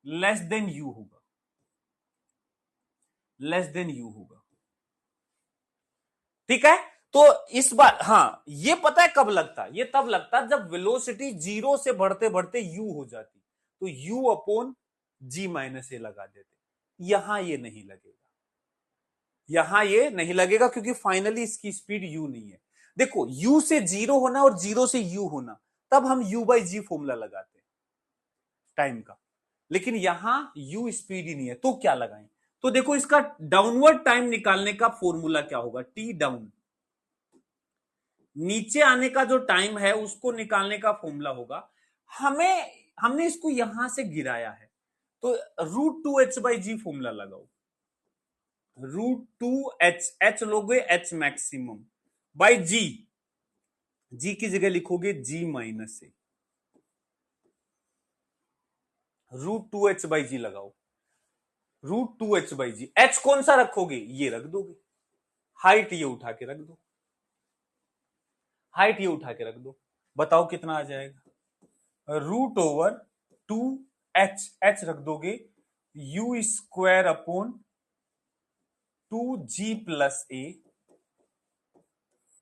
लेस देन u होगा, लेस देन u होगा। ठीक है, तो इस बार हाँ, ये पता है कब लगता, ये तब लगता जब वेलोसिटी जीरो से बढ़ते बढ़ते u हो जाती, तो u अपॉन g माइनस ए लगा देते। यहां ये नहीं लगेगा, यहां ये नहीं लगेगा क्योंकि फाइनली इसकी स्पीड u नहीं है। देखो u से जीरो होना और जीरो से u होना, तब हम u बाई जी फॉर्मूला लगाते हैं टाइम का, लेकिन यहां u स्पीड ही नहीं है, तो क्या लगाएं? तो देखो इसका डाउनवर्ड टाइम निकालने का फॉर्मूला क्या होगा, टी डाउन, नीचे आने का जो टाइम है उसको निकालने का फॉर्मूला होगा। हमने इसको यहां से गिराया है, तो √2h/g फॉर्मूला लगाओ, √2h, h लोगे h मैक्सिमम बाई जी की जगह लिखोगे g माइनस ए, √2h/g लगाओ, √2h/g, h कौन सा रखोगे, ये रख दोगे, हाइट ये उठा के रख दो, हाइट ये उठा के रख दो, बताओ कितना आ जाएगा, √2h, h रख दोगे, u square upon 2g plus A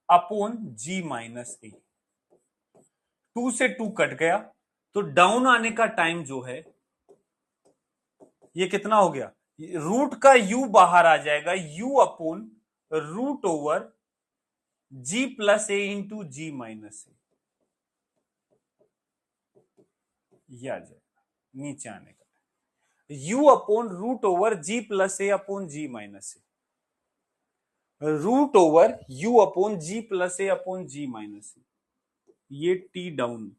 upon g minus A. 2 से 2 कट गया, तो डाउन आने का टाइम जो है ये कितना हो गया, रूट का u बाहर आ जाएगा, u अपॉन √ओवर g plus A into G minus A, ये आ जाएगा नीचे आने का, u अपॉन √ओवर G plus A upon ji minus A, √ओवर u upon ji plus A upon ji minus A, ये टी डाउन,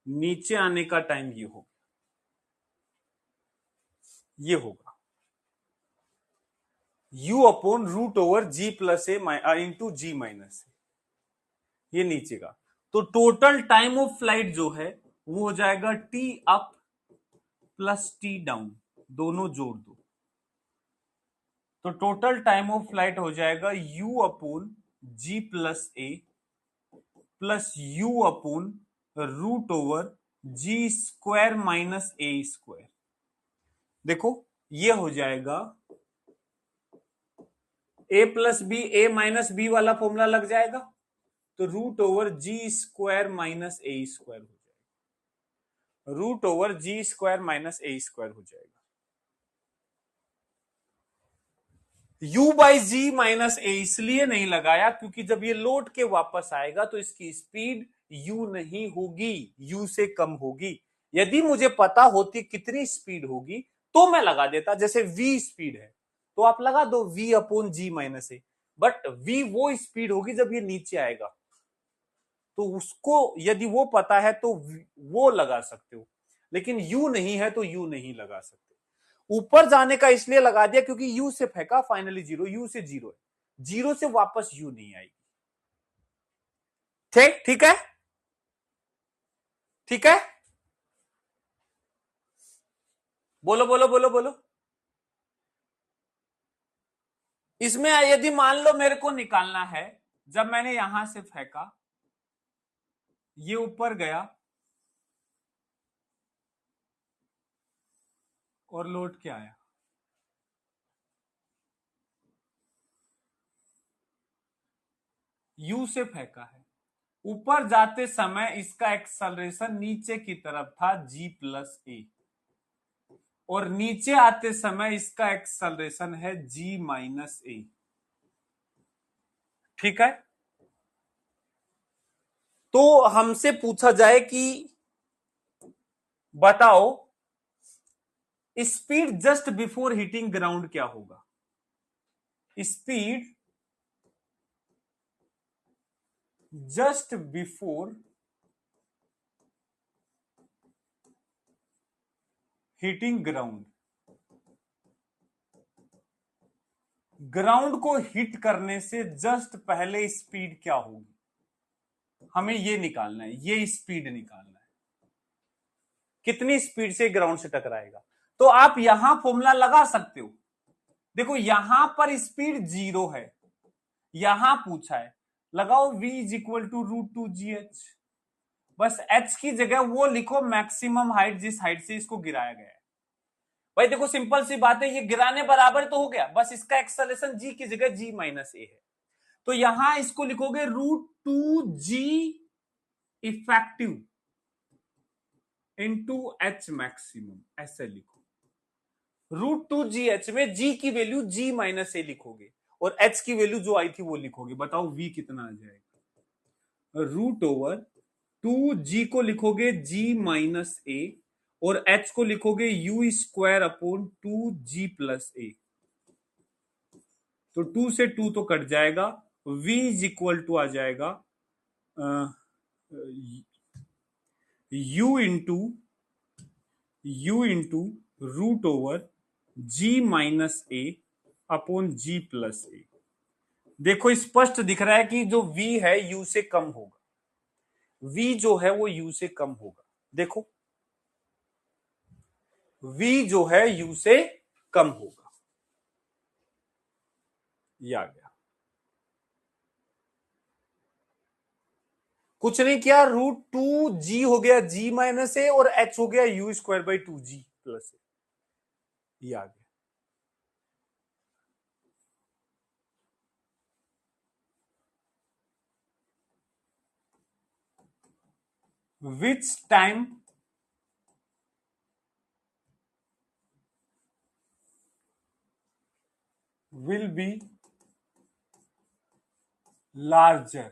नीचे आने का टाइम ये होगा, ये होगा u अपॉन √ओवर G plus A into G minus A, ये नीचे का। तो टोटल टाइम ऑफ फ्लाइट जो है वो हो जाएगा t up plus T down, दोनों जोड़ दो, तो टोटल टाइम ऑफ फ्लाइट हो जाएगा u upon ji plus a plus u upon √ओवर g square minus a square. देखो ये हो जाएगा a plus b, a minus b वाला फॉर्मूला लग जाएगा, तो √ओवर g square minus a square हो जाएगा, √ओवर g square minus a square हो जाएगा। u by ji minus a इसलिए नहीं लगाया क्योंकि जब ये लौट के वापस आएगा तो इसकी स्पीड u नहीं होगी, u से कम होगी। यदि मुझे पता होती कितनी स्पीड होगी तो मैं लगा देता, जैसे v स्पीड है तो आप लगा दो v upon ji minus a, but v वो स्पीड होगी जब ये नीचे आएगा, तो उसको यदि वो पता है तो वो लगा सकते हो, लेकिन u नहीं है तो u नहीं लगा सकते। ऊपर जाने का इसलिए लगा दिया क्योंकि u से फेंका, फाइनली जीरो, u से जीरो है, जीरो से वापस u नहीं आएगी। ठीक, ठीक है, ठीक है, बोलो बोलो बोलो बोलो। इसमें यदि मान लो मेरे को निकालना है, जब मैंने यहां से फेंका ये ऊपर गया और लौट के आया, u से फेंका है, ऊपर जाते समय इसका एक्सेलरेशन नीचे की तरफ था g प्लस ए, और नीचे आते समय इसका एक्सेलरेशन है g माइनस ए। ठीक है, तो हमसे पूछा जाए कि बताओ speed just before hitting ground क्या होगा, speed just before hitting ground, ground को हिट करने से जस्ट पहले स्पीड क्या होगी, हमें ये निकालना है, ये स्पीड निकालना है, कितनी स्पीड से ग्राउंड से टकराएगा। तो आप यहां फॉर्मूला लगा सकते हो, देखो यहां पर स्पीड जीरो है, यहां पूछा है, लगाओ v is equal to √2gh। बस h की जगह वो लिखो मैक्सिमम हाइट जिस हाइट से इसको गिराया गया है। भाई देखो सिंपल सी बात है, ये गिराने बराबर तो हो गया, बस इसका एक्सेलरेशन g की जगह g माइनस ए है। तो यहां इसको लिखोगे √2g effective into h maximum, ऐसे लिखो। √2gh में g की वैल्यू g माइनस ए लिखोगे और h की वैल्यू जो आई थी वो लिखोगे। बताओ v कितना आ जाएगा। √2g को लिखोगे g माइनस ए और h को लिखोगे u square upon 2g plus ए। तो 2 से 2 तो कट जाएगा, v इज इक्वल टू आ जाएगा u into √g minus A upon g plus A. देखो स्पष्ट दिख रहा है कि जो v है u से कम होगा, v जो है वो u से कम होगा। देखो v जो है u से कम होगा, ये आ गया। कुछ नहीं किया, √2g हो गया g माइनस ए और h हो गया u square by 2g plus A, ये आ गया। Which time will be larger?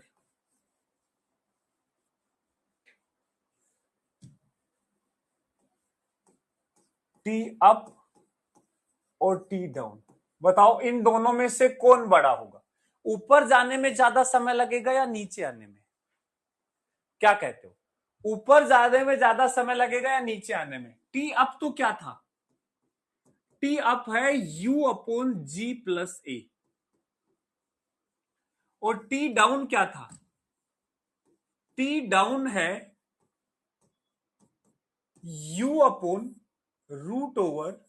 T up और टी डाउन। बताओ इन दोनों में से कौन बड़ा होगा, ऊपर जाने में ज्यादा समय लगेगा या नीचे आने में? क्या कहते हो, ऊपर जाने में ज्यादा समय लगेगा या नीचे आने में? टी अप तो क्या था, टी अप है u अपॉन जी प्लस ए और टी डाउन क्या था, टी डाउन है u अपॉन √ओवर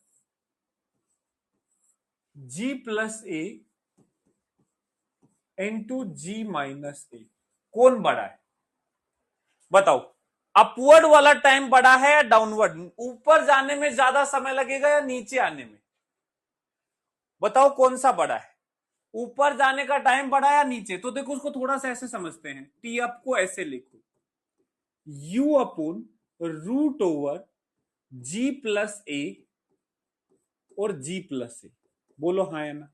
G plus A into G minus ए। कौन बड़ा है बताओ, अपवर्ड वाला टाइम बड़ा है या डाउनवर्ड, ऊपर जाने में ज्यादा समय लगेगा या नीचे आने में? बताओ कौन सा बड़ा है, ऊपर जाने का टाइम बड़ा या नीचे? तो देखो उसको थोड़ा सा ऐसे समझते हैं, टी अप को ऐसे लिखो u अपॉन √ओवर जी प्लस ए और जी प्लस ए। बोलो हाँ या ना।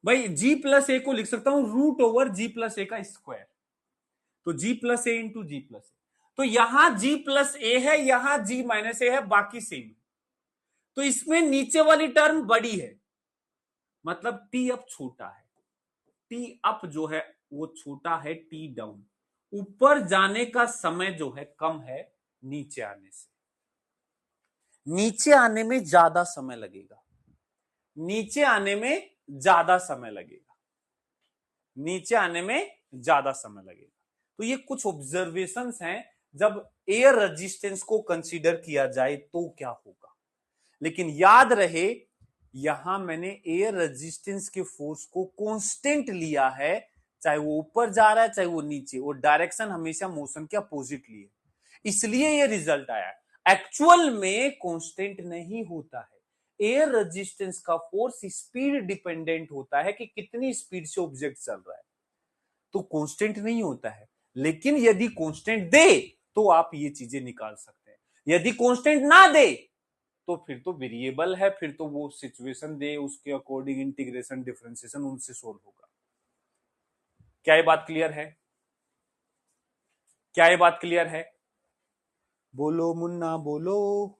भाई जी प्लस ए को लिख सकता हूं √ओवर जी प्लस ए का स्क्वायर, तो जी plus A into ji plus ए। तो यहां जी प्लस ए है, यहां जी माइनस ए है, बाकी सेम। तो इसमें नीचे वाली टर्म बड़ी है, मतलब टी अप छोटा है, टी अप जो है वो छोटा है टी डाउन। ऊपर जाने का समय जो है कम है नीचे आने से, नीचे आने में ज्यादा समय लगेगा, नीचे आने में ज्यादा समय लगेगा, नीचे आने में ज्यादा समय लगेगा। तो ये कुछ ऑब्जर्वेशंस हैं, जब एयर रेजिस्टेंस को कंसीडर किया जाए तो क्या होगा। लेकिन याद रहे यहां मैंने एयर रेजिस्टेंस के फोर्स को कांस्टेंट लिया है, चाहे वो ऊपर जा रहा है चाहे वो नीचे, और डायरेक्शन हमेशा मोशन के अपोजिट लिए, इसलिए ये रिजल्ट आया। एक्चुअल में कांस्टेंट नहीं होता है, एयर रेजिस्टेंस का फोर्स स्पीड डिपेंडेंट होता है कि कितनी स्पीड से ऑब्जेक्ट चल रहा है, तो कांस्टेंट नहीं होता है। लेकिन यदि कांस्टेंट दे तो आप ये चीजें निकाल सकते हैं, यदि कांस्टेंट ना दे तो फिर तो वेरिएबल है, फिर तो वो सिचुएशन दे उसके अकॉर्डिंग इंटीग्रेशन डिफरेंशिएशन उनसे सोल्व होगा। क्या ये बात क्लियर है, क्या ये बात क्लियर है? बोलो मुन्ना बोलो।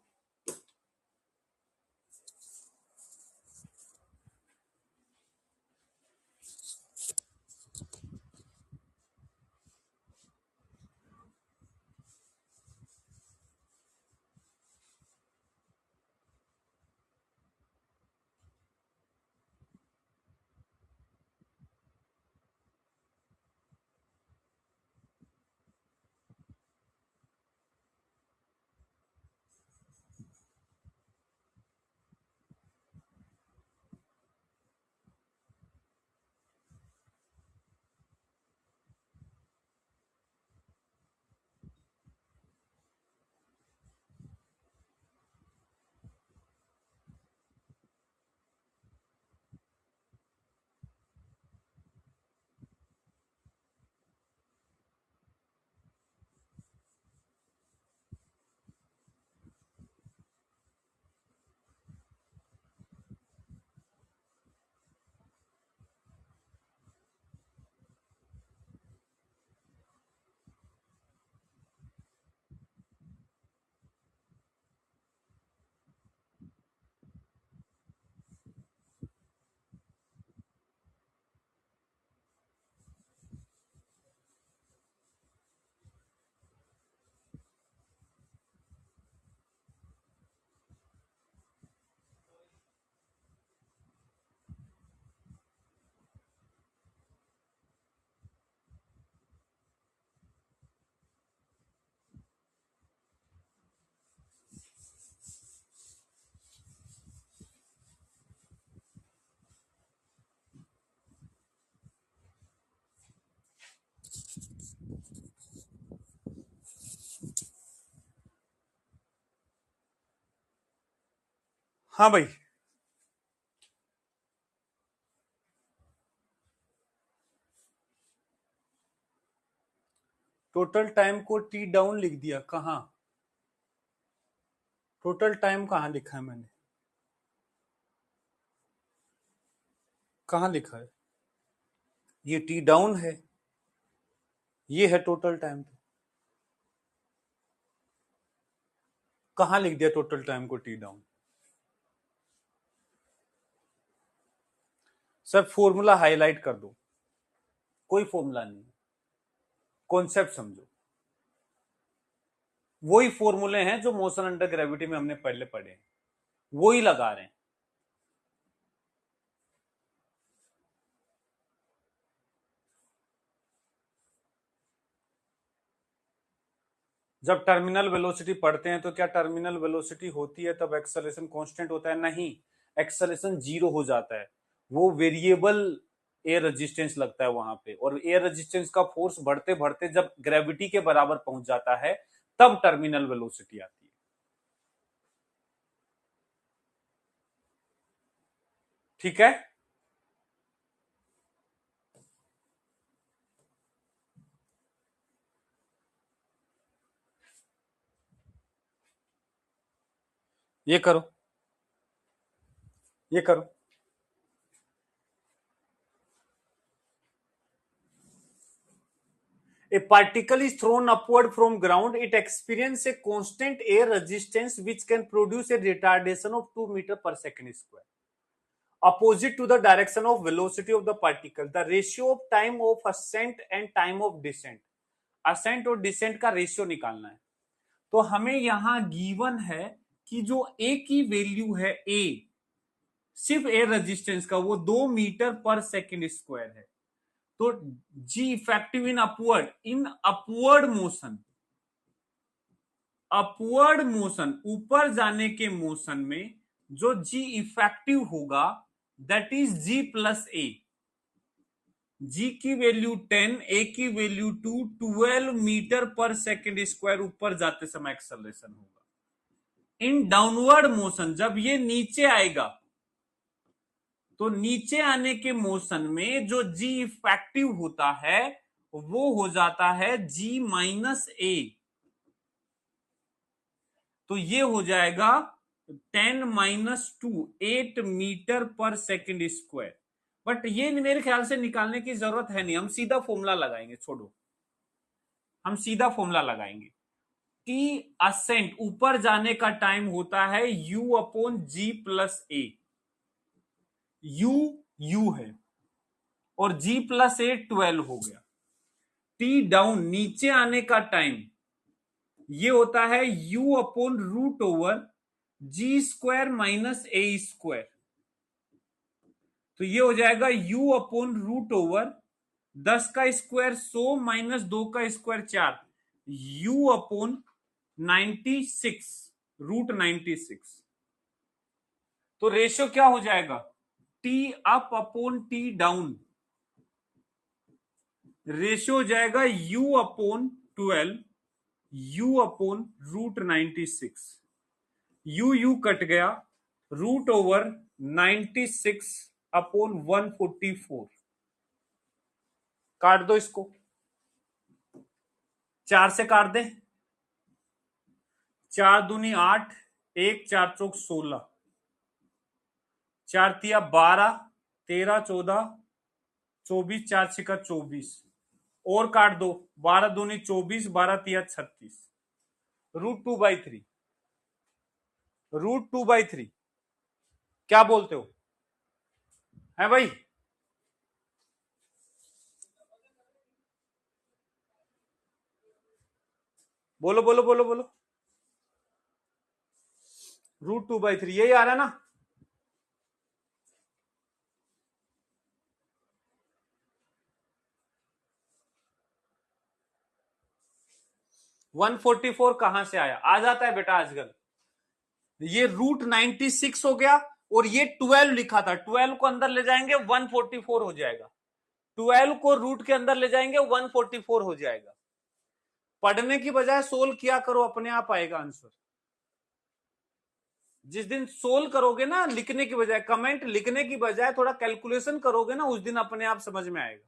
हाँ भाई, टोटल टाइम को टी डाउन लिख दिया, कहां? टोटल टाइम कहां लिखा है मैंने? कहां लिखा है? ये टी डाउन है, ये है टोटल टाइम। कहां लिख दिया टोटल टाइम को T down? Sir formula highlight कर दो, कोई फॉर्मूला नहीं, कॉन्सेप्ट समझो। वही फॉर्मूले हैं जो मोशन अंडर ग्रेविटी में हमने पहले पढ़े हैं, वही लगा रहे हैं। जब टर्मिनल वेलोसिटी पढ़ते हैं तो क्या टर्मिनल वेलोसिटी होती है तब एक्सेलरेशन कांस्टेंट होता है? नहीं, एक्सेलरेशन जीरो हो जाता है। वो वेरिएबल एयर रेजिस्टेंस लगता है वहां पे, और एयर रेजिस्टेंस का फोर्स बढ़ते बढ़ते जब ग्रेविटी के बराबर पहुंच जाता है तब टर्मिनल वेलोसिटी आती है। ठीक है, ये करो, ये करो। A particle is thrown upward from ground, it experiences a constant air resistance which can produce a retardation of 2 meter per second square. Opposite to the direction of velocity of the particle, the ratio of time of ascent and time of descent. Ascent और descent का ratio निकालना है। तो हमें यहां given है कि जो A की वैल्यू है, A सिर्फ एयर रेजिस्टेंस का, वो 2 मीटर पर सेकेंड स्क्वायर है। तो G effective in upward motion, upward motion ऊपर जाने के मोशन में जो जी इफेक्टिव होगा that is ji plus A. G की वैल्यू 10, ए की वैल्यू 2, 12 मीटर पर सेकेंड स्क्वायर ऊपर जाते समय एक्सेलरेशन होगा। इन डाउनवर्ड मोशन जब ये नीचे आएगा तो नीचे आने के मोशन में जो जी इफेक्टिव होता है वो हो जाता है जी माइनस ए। तो ये हो जाएगा 10 माइनस 2, 8 मीटर पर सेकेंड स्क्वायर। बट ये मेरे ख्याल से निकालने की जरूरत है नहीं, हम सीधा फॉर्मूला लगाएंगे, छोड़ो, हम सीधा फॉर्मूला लगाएंगे। टी असेंट ऊपर जाने का टाइम होता है u upon ji plus a. U है और जी प्लस ए 12 हो गया। टी डाउन नीचे आने का टाइम ये होता है u upon root over g square minus a square. तो ये हो जाएगा यू अपॉन रूट ओवर 10 का स्क्वायर 100 माइनस 2 का स्क्वायर 4, यू अपॉन 96 रूट 96। तो रेशियो क्या हो जाएगा? T up upon t down, ratio हो जाएगा u upon 12 u upon root 96। U cut गया, रूट ओवर 96 अपॉन 144। काट दो इसको, 4 से काट दे, 4 दूनी 8, 1 4 चौक 16, 4 तिया 12, 13 14 24, 4 छिका 24 और काट दो, 12 दूनी 24, 12 तिया 36, रूट 2/3, रूट 2/3। क्या बोलते हो है भाई? बोलो बोलो बोलो बोलो। रूट 2/3 यही आ रहा है ना? वन 144 कहां से आया? आ जाता है बेटा आजकल। ये रूट 96 हो गया और ये 12 लिखा था, 12 को अंदर ले जाएंगे 144 हो जाएगा, 12 को रूट के अंदर ले जाएंगे 144 हो जाएगा। पढ़ने की बजाय सोल्व किया करो, अपने आप आएगा आंसर। जिस दिन सोल्व करोगे ना, लिखने की बजाय, कमेंट लिखने की बजाय थोड़ा कैलकुलेशन करोगे ना, उस दिन अपने आप समझ में आएगा।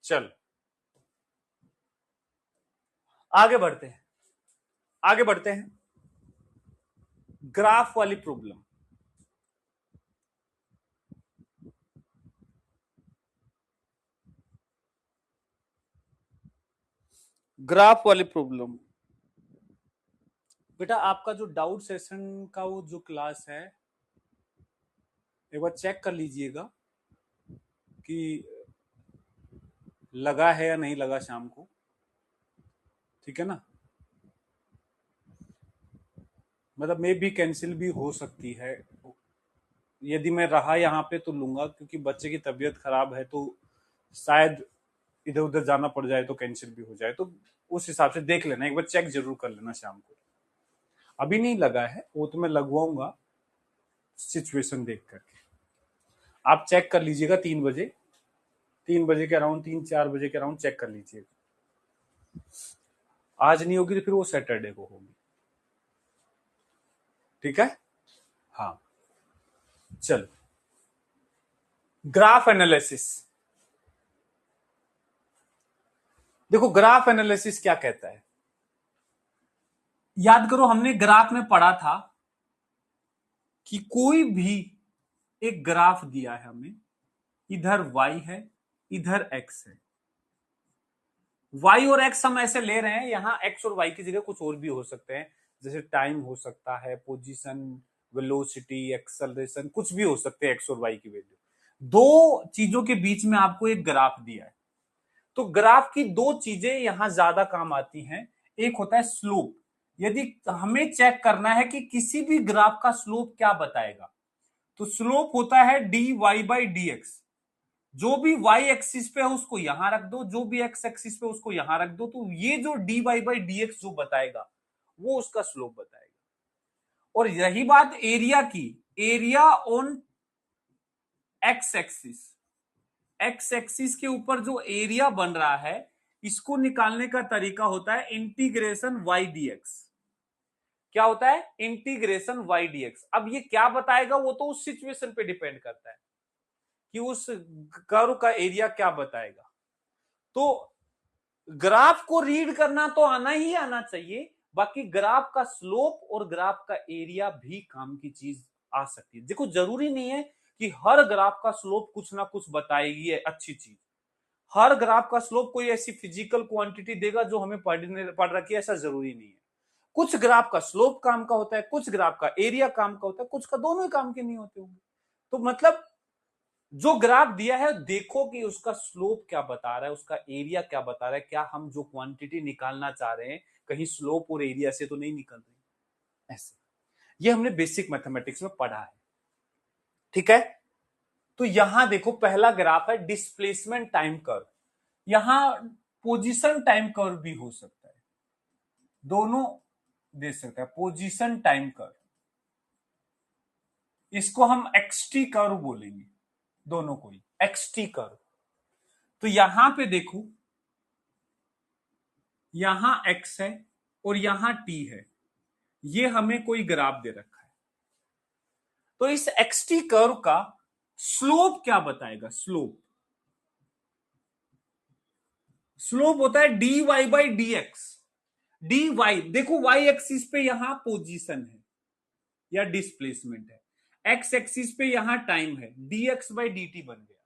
चल आगे बढ़ते हैं, आगे बढ़ते हैं। ग्राफ वाली प्रॉब्लम, ग्राफ वाली प्रॉब्लम। बेटा आपका जो डाउट सेशन का वो जो क्लास है, एक बार चेक कर लीजिएगा कि लगा है या नहीं लगा शाम को, ठीक है ना। मतलब मे भी कैंसिल भी हो सकती है, यदि मैं रहा यहाँ पे तो लूंगा, क्योंकि बच्चे की तबीयत खराब है तो शायद इधर उधर जाना पड़ जाए तो कैंसिल भी हो जाए, तो उस हिसाब से देख लेना, एक बार चेक जरूर कर लेना शाम को। अभी नहीं लगा है वो तो मैं लगवाऊंगा सिचुएशन देख करके। आप चेक कर लीजिएगा 3 बजे, 3 बजे के अराउंड, 3-4 बजे के अराउंड चेक कर लीजिएगा। आज नहीं होगी तो फिर वो सैटरडे को होगी, ठीक है। हाँ चल, ग्राफ एनालिसिस। देखो ग्राफ एनालिसिस क्या कहता है, याद करो हमने ग्राफ में पढ़ा था कि कोई भी एक ग्राफ दिया है हमें, इधर y है, इधर x है। y और x हम ऐसे ले रहे हैं, यहां x और y की जगह कुछ और भी हो सकते हैं, जैसे टाइम हो सकता है, पोजीशन, वेलोसिटी, एक्सेलरेशन, कुछ भी हो सकते हैं x और y की वैल्यू। दो चीजों के बीच में आपको एक ग्राफ दिया है, तो ग्राफ की दो चीजें यहां ज्यादा काम आती हैं। एक होता है स्लोप, यदि हमें चेक करना है कि किसी भी ग्राफ का स्लोप क्या बताएगा, तो स्लोप होता है dy बाई dx। जो भी y एक्सिस पे है उसको यहां रख दो, जो भी x एक्सिस पे उसको यहां रख दो, तो ये जो dy बाई dx जो बताएगा वो उसका स्लोप बताएगा। और यही बात एरिया की, area on x axis, x axis के ऊपर जो एरिया बन रहा है, इसको निकालने का तरीका होता है इंटीग्रेशन y dx। क्या होता है? Integration y dx। अब ये क्या बताएगा वो तो उस सिचुएशन पे डिपेंड करता है कि उस कर्व का एरिया क्या बताएगा। तो ग्राफ को रीड करना तो आना ही आना चाहिए, बाकी ग्राफ का स्लोप और ग्राफ का एरिया भी काम की चीज आ सकती है। देखो जरूरी नहीं है कि हर ग्राफ का स्लोप कुछ ना कुछ बताएगी, है अच्छी चीज। हर ग्राफ का स्लोप कोई ऐसी फिजिकल क्वांटिटी देगा जो हमें पढ़ रखी है, ऐसा जरूरी नहीं है। कुछ ग्राफ का स्लोप काम का होता है, कुछ ग्राफ का एरिया काम का होता है, कुछ का दोनों ही काम के नहीं होते होंगे। तो मतलब जो ग्राफ दिया है देखो कि उसका स्लोप क्या बता रहा है, उसका एरिया क्या बता रहा है, क्या हम जो क्वांटिटी निकालना चाह रहे हैं कहीं स्लोप और एरिया से तो नहीं निकल रही। ऐसे ये हमने बेसिक मैथमेटिक्स में पढ़ा है, ठीक है। तो यहां देखो पहला ग्राफ है डिस्प्लेसमेंट टाइम कर्व। यहां पोजीशन टाइम कर्व भी हो सकता है, दोनों दे सकता है। पोजीशन टाइम कर्व, इसको हम एक्सटी कर्व बोलेंगे, दोनों को ही एक्सटी कर्व। तो यहां पे देखो, यहां x है और यहां t है, ये हमें कोई ग्राफ दे रखा है। तो इस xt कर्व का स्लोप क्या बताएगा? स्लोप, स्लोप होता है dy बाई dx। dy, देखो y एक्सिस पे यहां पोजीशन है या डिस्प्लेसमेंट है, x एक्सिस पे यहां टाइम है, dx बाई dt बन गया।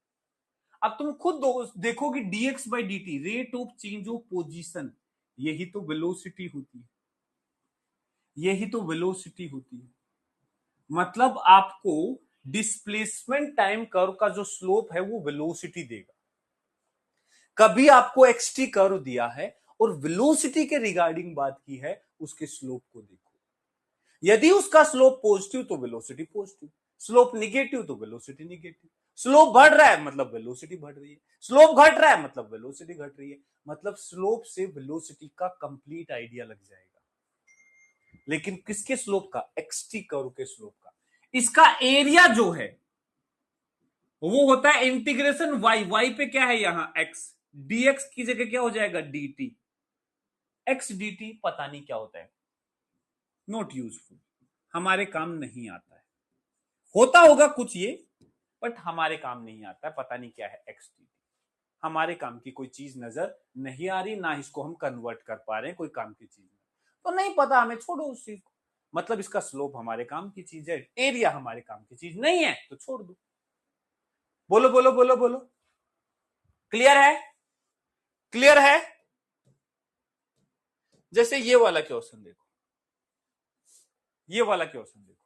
अब तुम खुद देखो कि dx by dt rate of change of position, यही तो वेलोसिटी होती है, यही तो वेलोसिटी होती है। मतलब आपको डिस्प्लेसमेंट टाइम कर्व का जो स्लोप है वो वेलोसिटी देगा। कभी आपको एक्सटी कर्व दिया है और वेलोसिटी के रिगार्डिंग बात की है, उसके स्लोप को देखो। यदि उसका स्लोप पॉजिटिव तो वेलोसिटी पॉजिटिव, स्लोप निगेटिव तो वेलोसिटी निगेटिव, स्लोप बढ़ रहा है मतलब वेलोसिटी बढ़ रही है, स्लोप घट रहा है मतलब वेलोसिटी घट रही है, मतलब स्लोप से वेलोसिटी का कंप्लीट आइडिया लग जाएगा। लेकिन किसके स्लोप का? एक्सटी कर्व के स्लोप का। इसका एरिया जो है वो होता है इंटीग्रेशन वाई, वाई पे क्या है यहां एक्स, डीएक्स की जगह क्या हो जाएगा डीटी, एक्स डीटी पता नहीं क्या होता है, नॉट यूजफुल, हमारे काम नहीं आता है, होता होगा कुछ ये बट हमारे काम नहीं आता है, पता नहीं क्या है एक्स डीटी, हमारे काम की कोई चीज नजर नहीं आ रही, ना इसको हम कन्वर्ट कर पा रहे हैं कोई काम की चीज में, तो नहीं पता हमें, छोड़ो उस चीज को, मतलब इसका स्लोप हमारे काम की चीज है, एरिया हमारे काम की चीज नहीं है तो छोड़ दो। बोलो बोलो बोलो बोलो, क्लियर है? क्लियर है? जैसे ये वाला क्वेश्चन देखो, ये वाला क्वेश्चन देखो,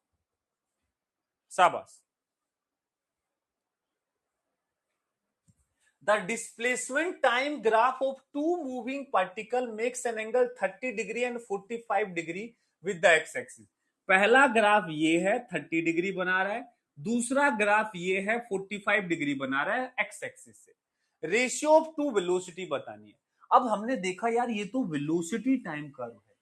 शाबाश। The displacement time graph of two moving particle makes an angle 30 degree and 45 degree with the x-axis। पहला ग्राफ ये है 30 डिग्री बना रहा है, दूसरा ग्राफ ये है 45 डिग्री बना रहा है एक्स एक्सिस से। रेशियो ऑफ टू वेलोसिटी बतानी है। अब हमने देखा यार ये तो वेलोसिटी टाइम कर्व है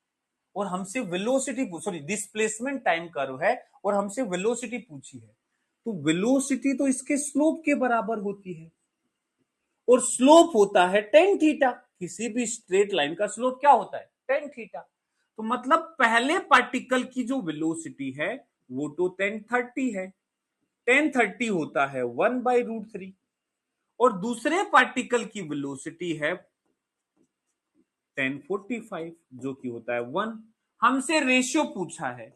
और हमसे velocity sorry displacement time curve है और हमसे वेलोसिटी पूछी है, तो वेलोसिटी तो इसके स्लोप के बराबर होती है और स्लोप होता है टेन थीटा, किसी भी स्ट्रेट लाइन का स्लोप क्या होता है टेन थीटा, तो मतलब पहले पार्टिकल की जो वेलोसिटी है वो तो 1030 है, 1030 होता है 1/√3 और दूसरे पार्टिकल की वेलोसिटी है 1045 जो कि होता है 1। हमसे रेशियो पूछा है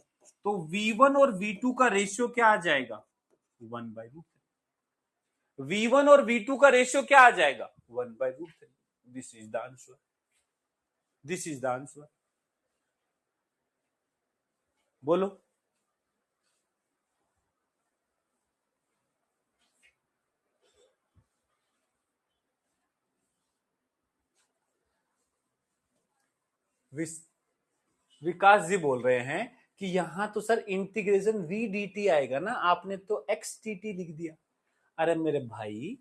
तो V1 और V2 का रेशियो क्या आ जाएगा 1/√3, V1 और V2 का रेशियो क्या आ जाएगा 1/√3। This is the answer, this is the answer. बोलो विकास जी बोल रहे हैं कि यहां तो sir integration we D t आएगा ना, आपने तो एक्स टी टी लिख दिया। अरे मेरे भाई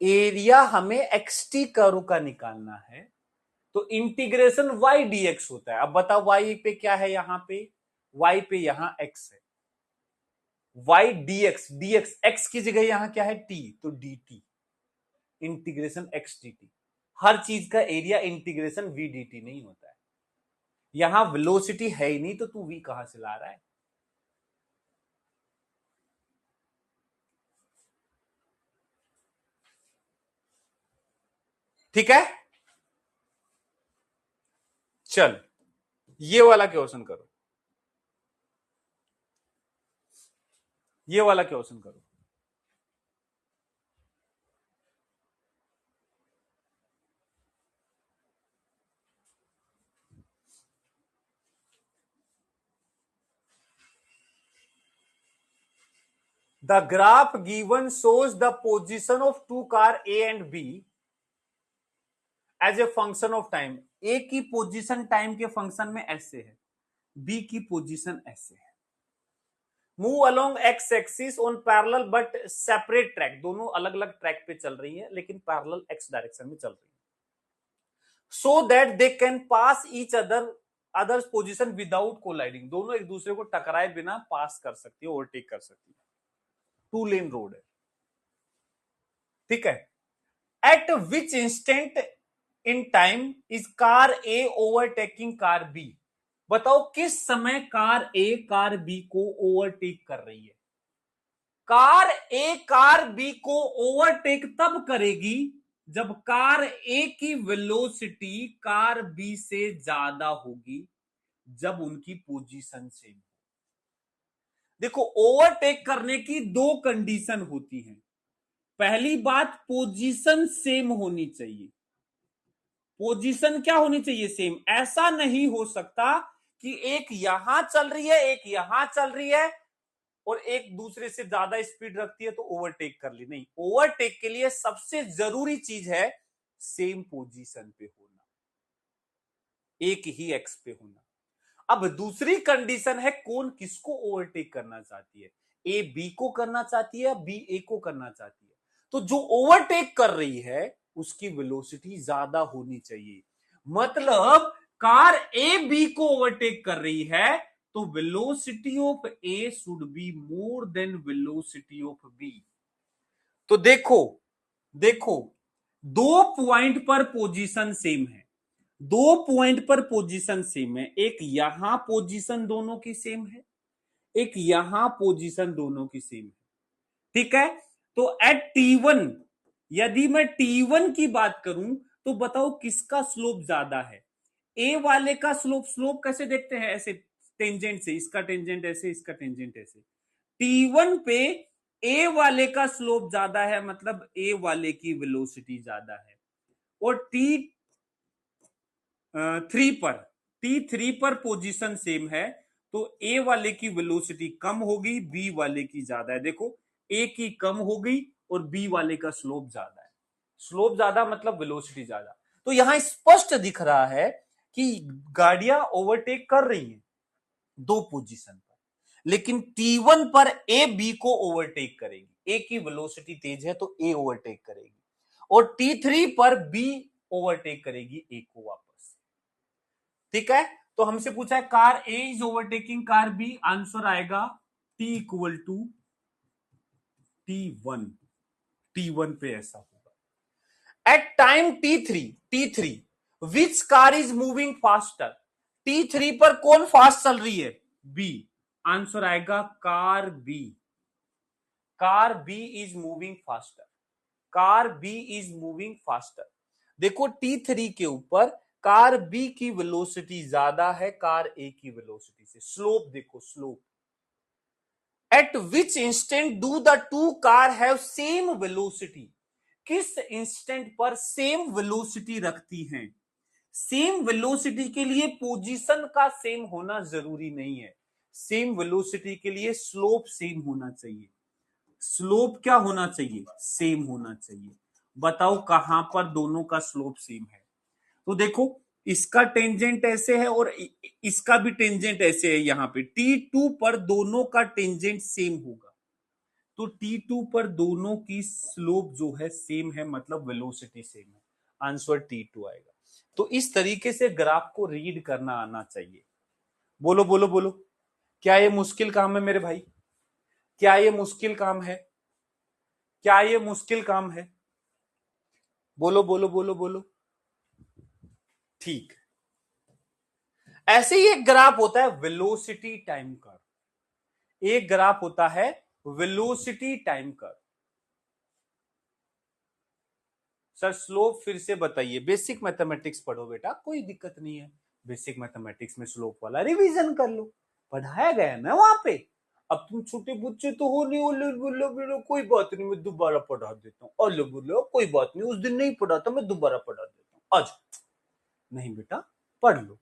एरिया हमें एक्स टी कर्व का निकालना है तो इंटीग्रेशन वाई डी एक्स होता है। अब बताओ वाई पे क्या है, यहां पे वाई पे यहां एक्स है, Y D X, D X X की जगह यहां क्या है टी, तो D T integration X D T. हर चीज का area integration we D T नहीं होता है, यहां वेलोसिटी है ही नहीं तो तू वी कहां से ला रहा है। ठीक है चल ये वाला क्वेश्चन करो, ये वाला क्वेश्चन करो। The graph given shows the position of two car A and B as a function of time। A की पोजीशन टाइम के फंक्शन में ऐसे है, B की पोजीशन ऐसे है। Move along x axis on parallel but separate track, दोनों अलग अलग ट्रैक पे चल रही है लेकिन पैरेलल एक्स डायरेक्शन में चल रही है। So that they can pass each others position without colliding, दोनों एक दूसरे को टकराए बिना पास कर सकती है, ओवरटेक कर सकती है। 2 लेन रोड है, ठीक है। At which instant in time is car a overtaking car b, बताओ किस समय कार ए कार बी को ओवरटेक कर रही है। कार ए कार बी को ओवरटेक तब करेगी जब कार ए की वेलोसिटी कार बी से ज्यादा होगी, जब उनकी पोजीशन सेम हो। देखो ओवरटेक करने की दो कंडीशन होती हैं, पहली बात पोजीशन सेम होनी चाहिए, पोजीशन क्या होनी चाहिए सेम, ऐसा नहीं हो सकता कि एक यहां चल रही है एक यहां चल रही है और एक दूसरे से ज्यादा स्पीड रखती है तो ओवरटेक कर ली, नहीं। ओवरटेक के लिए सबसे जरूरी चीज है सेम पोजीशन पे होना, एक ही एक्स पे होना। अब दूसरी कंडीशन है कौन किसको ओवरटेक करना चाहती है, ए बी को करना चाहती है या बी ए को करना चाहती है। तो जो ओवरटेक कर रही है उसकी वेलोसिटी ज्यादा होनी चाहिए। मतलब कार ए बी को ओवरटेक कर रही है तो velocity of a should be more than velocity of b. तो देखो देखो, 2 पॉइंट पर पोजीशन सेम है, 2 पॉइंट पर पोजीशन सेम है। एक यहां पोजीशन दोनों की सेम है, एक यहां पोजीशन दोनों की सेम है। ठीक है, तो एट T1 यदि मैं T1 की बात करूं तो बताओ किसका स्लोप ज्यादा है। ए वाले का स्लोप कैसे देखते हैं, ऐसे टेंजेंट से, इसका टेंजेंट ऐसे, इसका टेंजेंट ऐसे। T1 पे ए वाले का स्लोप ज्यादा है, मतलब ए वाले की वेलोसिटी ज्यादा है। और T3 पर पोजीशन सेम है तो ए वाले की वेलोसिटी कम होगी, बी वाले की ज्यादा है। देखो ए की कम हो गई और बी वाले का स्लोप ज्यादा है। स्लोप ज्यादा मतलब वेलोसिटी ज्यादा। तो यहां स्पष्ट दिख रहा है कि गाड़ियां ओवरटेक कर रही हैं 2 पोजीशन पर, लेकिन T1 पर ए बी को ओवरटेक करेगी। ए की वेलोसिटी तेज है तो ए ओवरटेक करेगी, और T3 पर बी ओवरटेक करेगी ए को वापस। ठीक है, तो हमसे पूछा है car a is overtaking car b, answer आएगा T equal to T1। T1 पे ऐसा होगा। At time T3 which car is moving faster. T3 पर कौन फास्ट चल रही है, बी, आंसर आएगा car b. Car b is moving faster, car b is moving faster. देखो T3 के ऊपर कार बी की वेलोसिटी ज्यादा है कार ए की वेलोसिटी से। स्लोप देखो, slope eight which instant do the two car have same velocity. किस इंस्टेंट पर सेम वेलोसिटी रखती हैं। सेम वेलोसिटी के लिए पोजीशन का सेम होना जरूरी नहीं है, सेम वेलोसिटी के लिए स्लोप सेम होना चाहिए। स्लोप क्या होना चाहिए, सेम होना चाहिए। बताओ कहां पर दोनों का स्लोप सेम है। तो देखो इसका टेंजेंट ऐसे है और इसका भी टेंजेंट ऐसे है। यहां पे T2 पर दोनों का टेंजेंट सेम होगा, तो T2 पर दोनों की स्लोप जो है सेम है, मतलब वेलोसिटी सेम है। आंसर T2 आएगा। तो इस तरीके से ग्राफ को रीड करना आना चाहिए। बोलो बोलो बोलो, क्या ये मुश्किल काम है मेरे भाई? क्या ये मुश्किल काम है? क्या ये मुश्किल काम है? बोलो बोलो बोलो बोलो। ठीक, ऐसे ही एक ग्राफ होता है वेलोसिटी टाइम कर्व। एक ग्राफ होता है velocity time curve. Sir slope फिर से बताइए। बेसिक मैथमेटिक्स पढ़ो बेटा, कोई दिक्कत नहीं है। बेसिक मैथमेटिक्स में स्लोप वाला रिवीजन कर लो, पढ़ाया गया है ना वहां पे। अब तुम छोटे बच्चे तो हो नहीं, बोलो कोई बात नहीं, मैं दोबारा पढ़ा देता हूँ। अल्लो बोलो कोई बात नहीं, उस दिन नहीं पढ़ा था, मैं दोबारा पढ़ा देता हूँ आज। नहीं बेटा, पढ़ लो,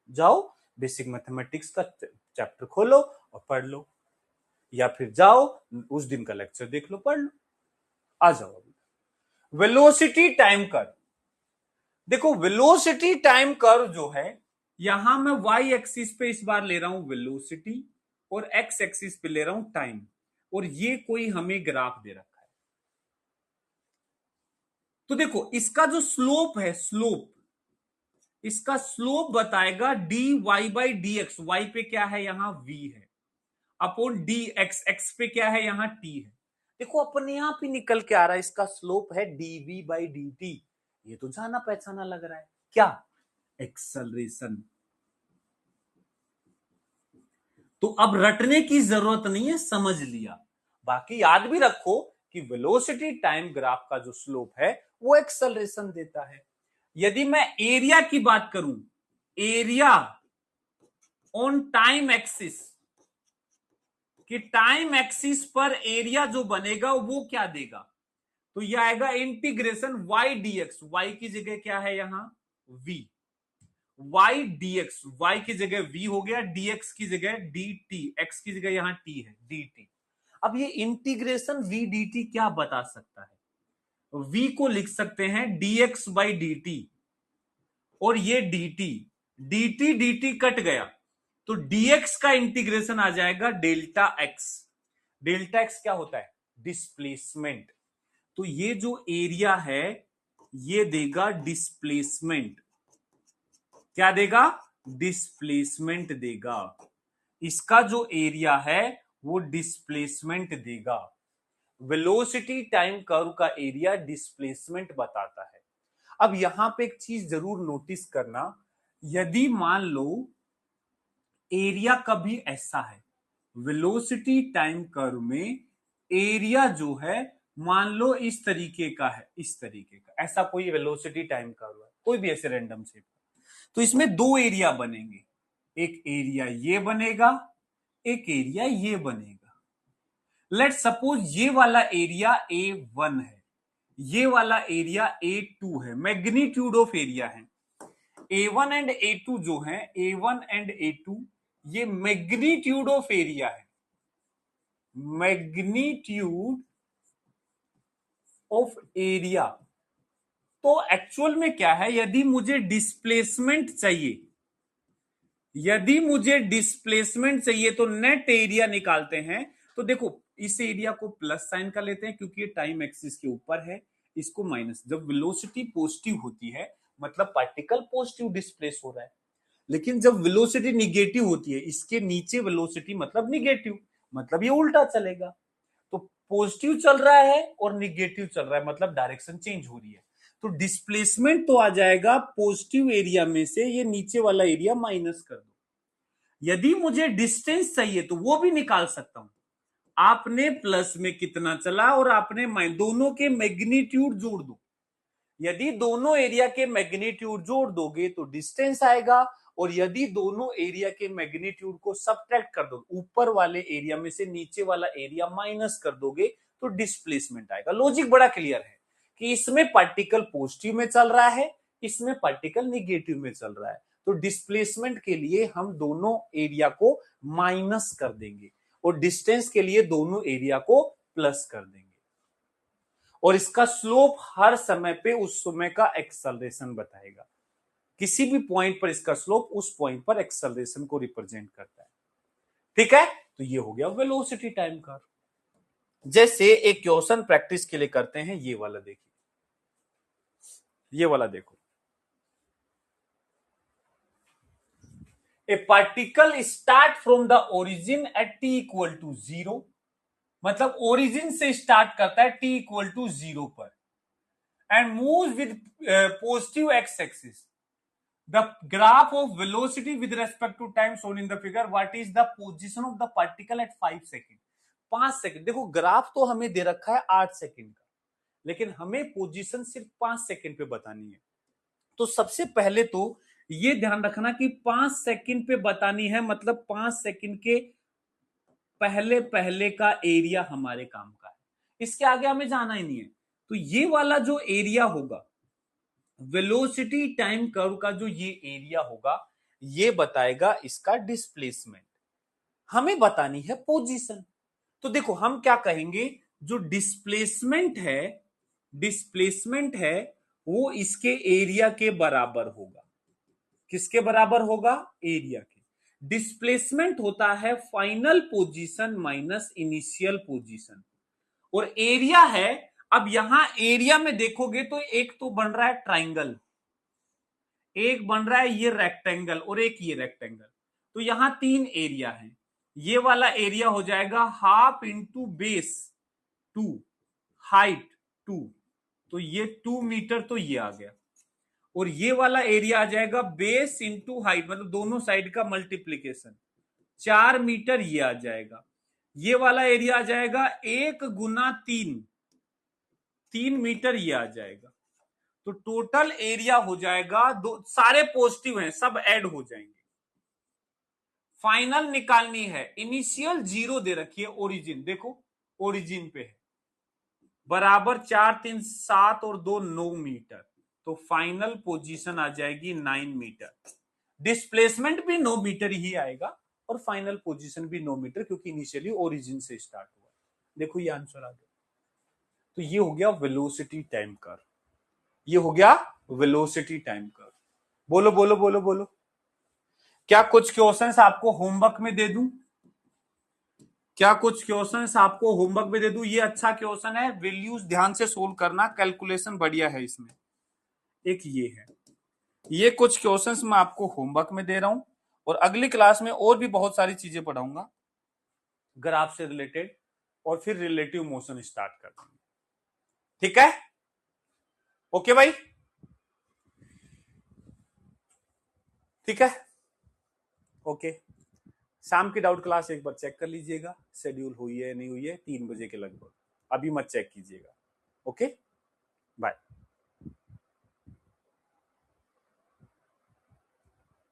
जाओ बेसिक मैथमेटिक्स का चैप्टर खोलो और पढ़ लो, या फिर जाओ उस दिन का लेक्चर देख लो, पढ़ लो, आ जाओ। वेलोसिटी टाइम कर्व, देखो वेलोसिटी टाइम कर्व जो है, यहां मैं वाई एक्सिस पे इस बार ले रहा हूं वेलोसिटी और एक्स एक्सिस पे ले रहा हूं टाइम, और ये कोई हमें ग्राफ दे रखा है। तो देखो इसका जो स्लोप है, स्लोप, इसका स्लोप बताएगा d y by d x. Y पे क्या है, यहां v है, अपॉन डी एक्स, एक्स पे क्या है, यहां t है। देखो अपने आप ही निकल के आ रहा है, इसका स्लोप है dv बाई dt। ये तो जाना पहचाना लग रहा है, क्या, एक्सेलरेशन। तो अब रटने की जरूरत नहीं है, समझ लिया। बाकी याद भी रखो कि वेलोसिटी टाइम ग्राफ का जो स्लोप है वो एक्सेलरेशन देता है। यदि मैं एरिया की बात करूं, एरिया ऑन टाइम एक्सिस, कि टाइम एक्सिस पर एरिया जो बनेगा वो क्या देगा, तो यह आएगा इंटीग्रेशन वाई डीएक्स। वाई की जगह क्या है यहां, v, वाई डीएक्स, वाई की जगह v हो गया, dx की जगह dt, x की जगह यहां t है, dt। अब ये इंटीग्रेशन v dt क्या बता सकता है, v को लिख सकते हैं dx बाई dt, और ये dt कट गया तो dx का इंटीग्रेशन आ जाएगा डेल्टा x। डेल्टा एक्स क्या होता है? डिस्प्लेसमेंट। तो ये जो एरिया है ये देगा डिस्प्लेसमेंट। क्या देगा? डिस्प्लेसमेंट देगा। इसका जो एरिया है वो डिस्प्लेसमेंट देगा। वेलोसिटी टाइम कर्व का एरिया डिस्प्लेसमेंट बताता है। अब यहां पे एक चीज जरूर नोटिस करना, यदि मान लो एरिया कभी ऐसा है, वेलोसिटी टाइम कर्व में एरिया जो है मान लो इस तरीके का है, इस तरीके का, ऐसा कोई वेलोसिटी टाइम कर्व है, कोई भी ऐसे रैंडम शेप, तो इसमें दो एरिया बनेंगे, एक एरिया ये बनेगा, एक एरिया ये बनेगा। लेट सपोज ये वाला एरिया A1 है, ये वाला एरिया A2 है, मैग्नीट्यूड ऑफ एरिया है। A1 एंड A2 जो है, A1 एंड A2 ये मैग्नीट्यूड ऑफ एरिया है, मैग्नीट्यूड ऑफ एरिया। तो एक्चुअल में क्या है, यदि मुझे डिस्प्लेसमेंट चाहिए, यदि मुझे डिस्प्लेसमेंट चाहिए तो नेट एरिया निकालते हैं। तो देखो इस एरिया को प्लस साइन का लेते हैं क्योंकि ये टाइम एक्सिस के ऊपर है, इसको माइनस। जब वेलोसिटी पॉजिटिव होती है मतलब पार्टिकल पॉजिटिव डिस्प्लेस हो रहा है, लेकिन जब वेलोसिटी निगेटिव होती है, इसके नीचे वेलोसिटी मतलब निगेटिव, मतलब ये उल्टा चलेगा। तो पॉजिटिव चल रहा है और निगेटिव चल रहा है मतलब डायरेक्शन चेंज हो रही है। तो डिस्प्लेसमेंट तो आ जाएगा पॉजिटिव एरिया में से, ये नीचे वाला एरिया माइनस कर दो। यदि मुझे डिस्टेंस चाहिए तो वो भी निकाल सकता हूं। आपने प्लस में कितना चला और आपने दोनों के मैग्नीट्यूड जोड़ दो। यदि दोनों एरिया के मैग्नीट्यूड जोड़ दोगे तो डिस्टेंस आएगा, और यदि दोनों एरिया के मैग्नीट्यूड को सबट्रैक्ट कर दो, ऊपर वाले एरिया में से नीचे वाला एरिया माइनस कर दोगे तो डिस्प्लेसमेंट आएगा। लॉजिक बड़ा क्लियर है कि इसमें पार्टिकल पॉजिटिव में चल रहा है, इसमें पार्टिकल निगेटिव में चल रहा है, तो डिस्प्लेसमेंट के लिए हम दोनों एरिया को माइनस कर देंगे और डिस्टेंस के लिए दोनों एरिया को प्लस कर देंगे। और इसका स्लोप हर समय पे उस समय का एक्सेलरेशन बताएगा। किसी भी पॉइंट पर इसका स्लोप उस पॉइंट पर एक्सेलरेशन को रिप्रेजेंट करता है। ठीक है, तो ये हो गया वेलोसिटी टाइम कर्व। जैसे एक क्वेश्चन प्रैक्टिस के लिए करते हैं, ये वाला देखिए, ये वाला देखो। A particle start from the origin at t equal to 0, मतलब ओरिजिन से स्टार्ट करता है t इक्वल टू 0 पर, and moves with positive x axis. The graph of velocity with respect to time shown in the figure. What is the position of the particle at 5 second? 5 second. देखो graph तो हमें दे रखा है 8 second का, लेकिन हमें position सिर्फ 5 second पे बतानी है। तो सबसे पहले तो ये ध्यान रखना कि 5 सेकेंड पे बतानी है, मतलब 5 सेकेंड के पहले पहले का एरिया हमारे काम का है, इसके आगे हमें जाना ही नहीं है। तो ये वाला जो एरिया होगा, वेलोसिटी टाइम कर्व का जो ये एरिया होगा, ये बताएगा इसका डिस्प्लेसमेंट। हमें बतानी है पोजीशन। तो देखो हम क्या कहेंगे, जो डिस्प्लेसमेंट है वो इसके एरिया के बराबर होगा। किसके बराबर होगा? एरिया के। डिस्प्लेसमेंट होता है final position minus initial position, और एरिया है, अब यहां एरिया में देखोगे तो एक तो बन रहा है ट्राइंगल, एक बन रहा है ये रेक्टेंगल, और एक ये रेक्टेंगल। तो यहां 3 एरिया है। ये वाला एरिया हो जाएगा हाफ इंटू बेस 2, हाइट 2, तो ये 2 मीटर, तो ये आ गया। और ये वाला एरिया आ जाएगा बेस इंटू हाइट, मतलब दोनों साइड का मल्टीप्लीकेशन, 4 मीटर ये आ जाएगा। ये वाला एरिया आ जाएगा 1 गुना 3 मीटर ये आ जाएगा। तो टोटल एरिया हो जाएगा, दो सारे पॉजिटिव हैं, सब ऐड हो जाएंगे। फाइनल निकालनी है, इनिशियल 0 दे रखी है, ओरिजिन देखो ओरिजिन पे है, बराबर 4 3 7 और 2 9 मीटर, तो फाइनल पोजीशन आ जाएगी 9 मीटर। डिस्प्लेसमेंट भी 9 मीटर ही आएगा और फाइनल पोजीशन भी 9 मीटर, क्योंकि इनिशियली ओरिजिन से स्टार्ट हुआ। देखो ये आंसर आ गया। तो ये हो गया वेलोसिटी टाइम कर्व, ये हो गया वेलोसिटी टाइम कर्व। बोलो बोलो बोलो बोलो, क्या कुछ क्वेश्चंस आपको होमवर्क में दे दूं? क्या कुछ क्वेश्चंस आपको होमवर्क में दे दूं? ये अच्छा क्वेश्चन है, वैल्यूज ध्यान से सोल्व करना, कैलकुलेशन बढ़िया है इसमें। एक ये है, ये कुछ क्वेश्चंस मैं आपको होमवर्क में दे रहा हूं, और अगली क्लास में और भी बहुत सारी चीजें पढ़ाऊंगा ग्राफ से रिलेटेड, और फिर रिलेटिव मोशन स्टार्ट कर देंगे। ठीक है, ओके भाई, ठीक है, ओके। शाम की डाउट क्लास एक बार चेक कर लीजिएगा, शेड्यूल हुई है नहीं हुई है, 3 बजे के लगभग, अभी मत चेक कीजिएगा। Okay, bye.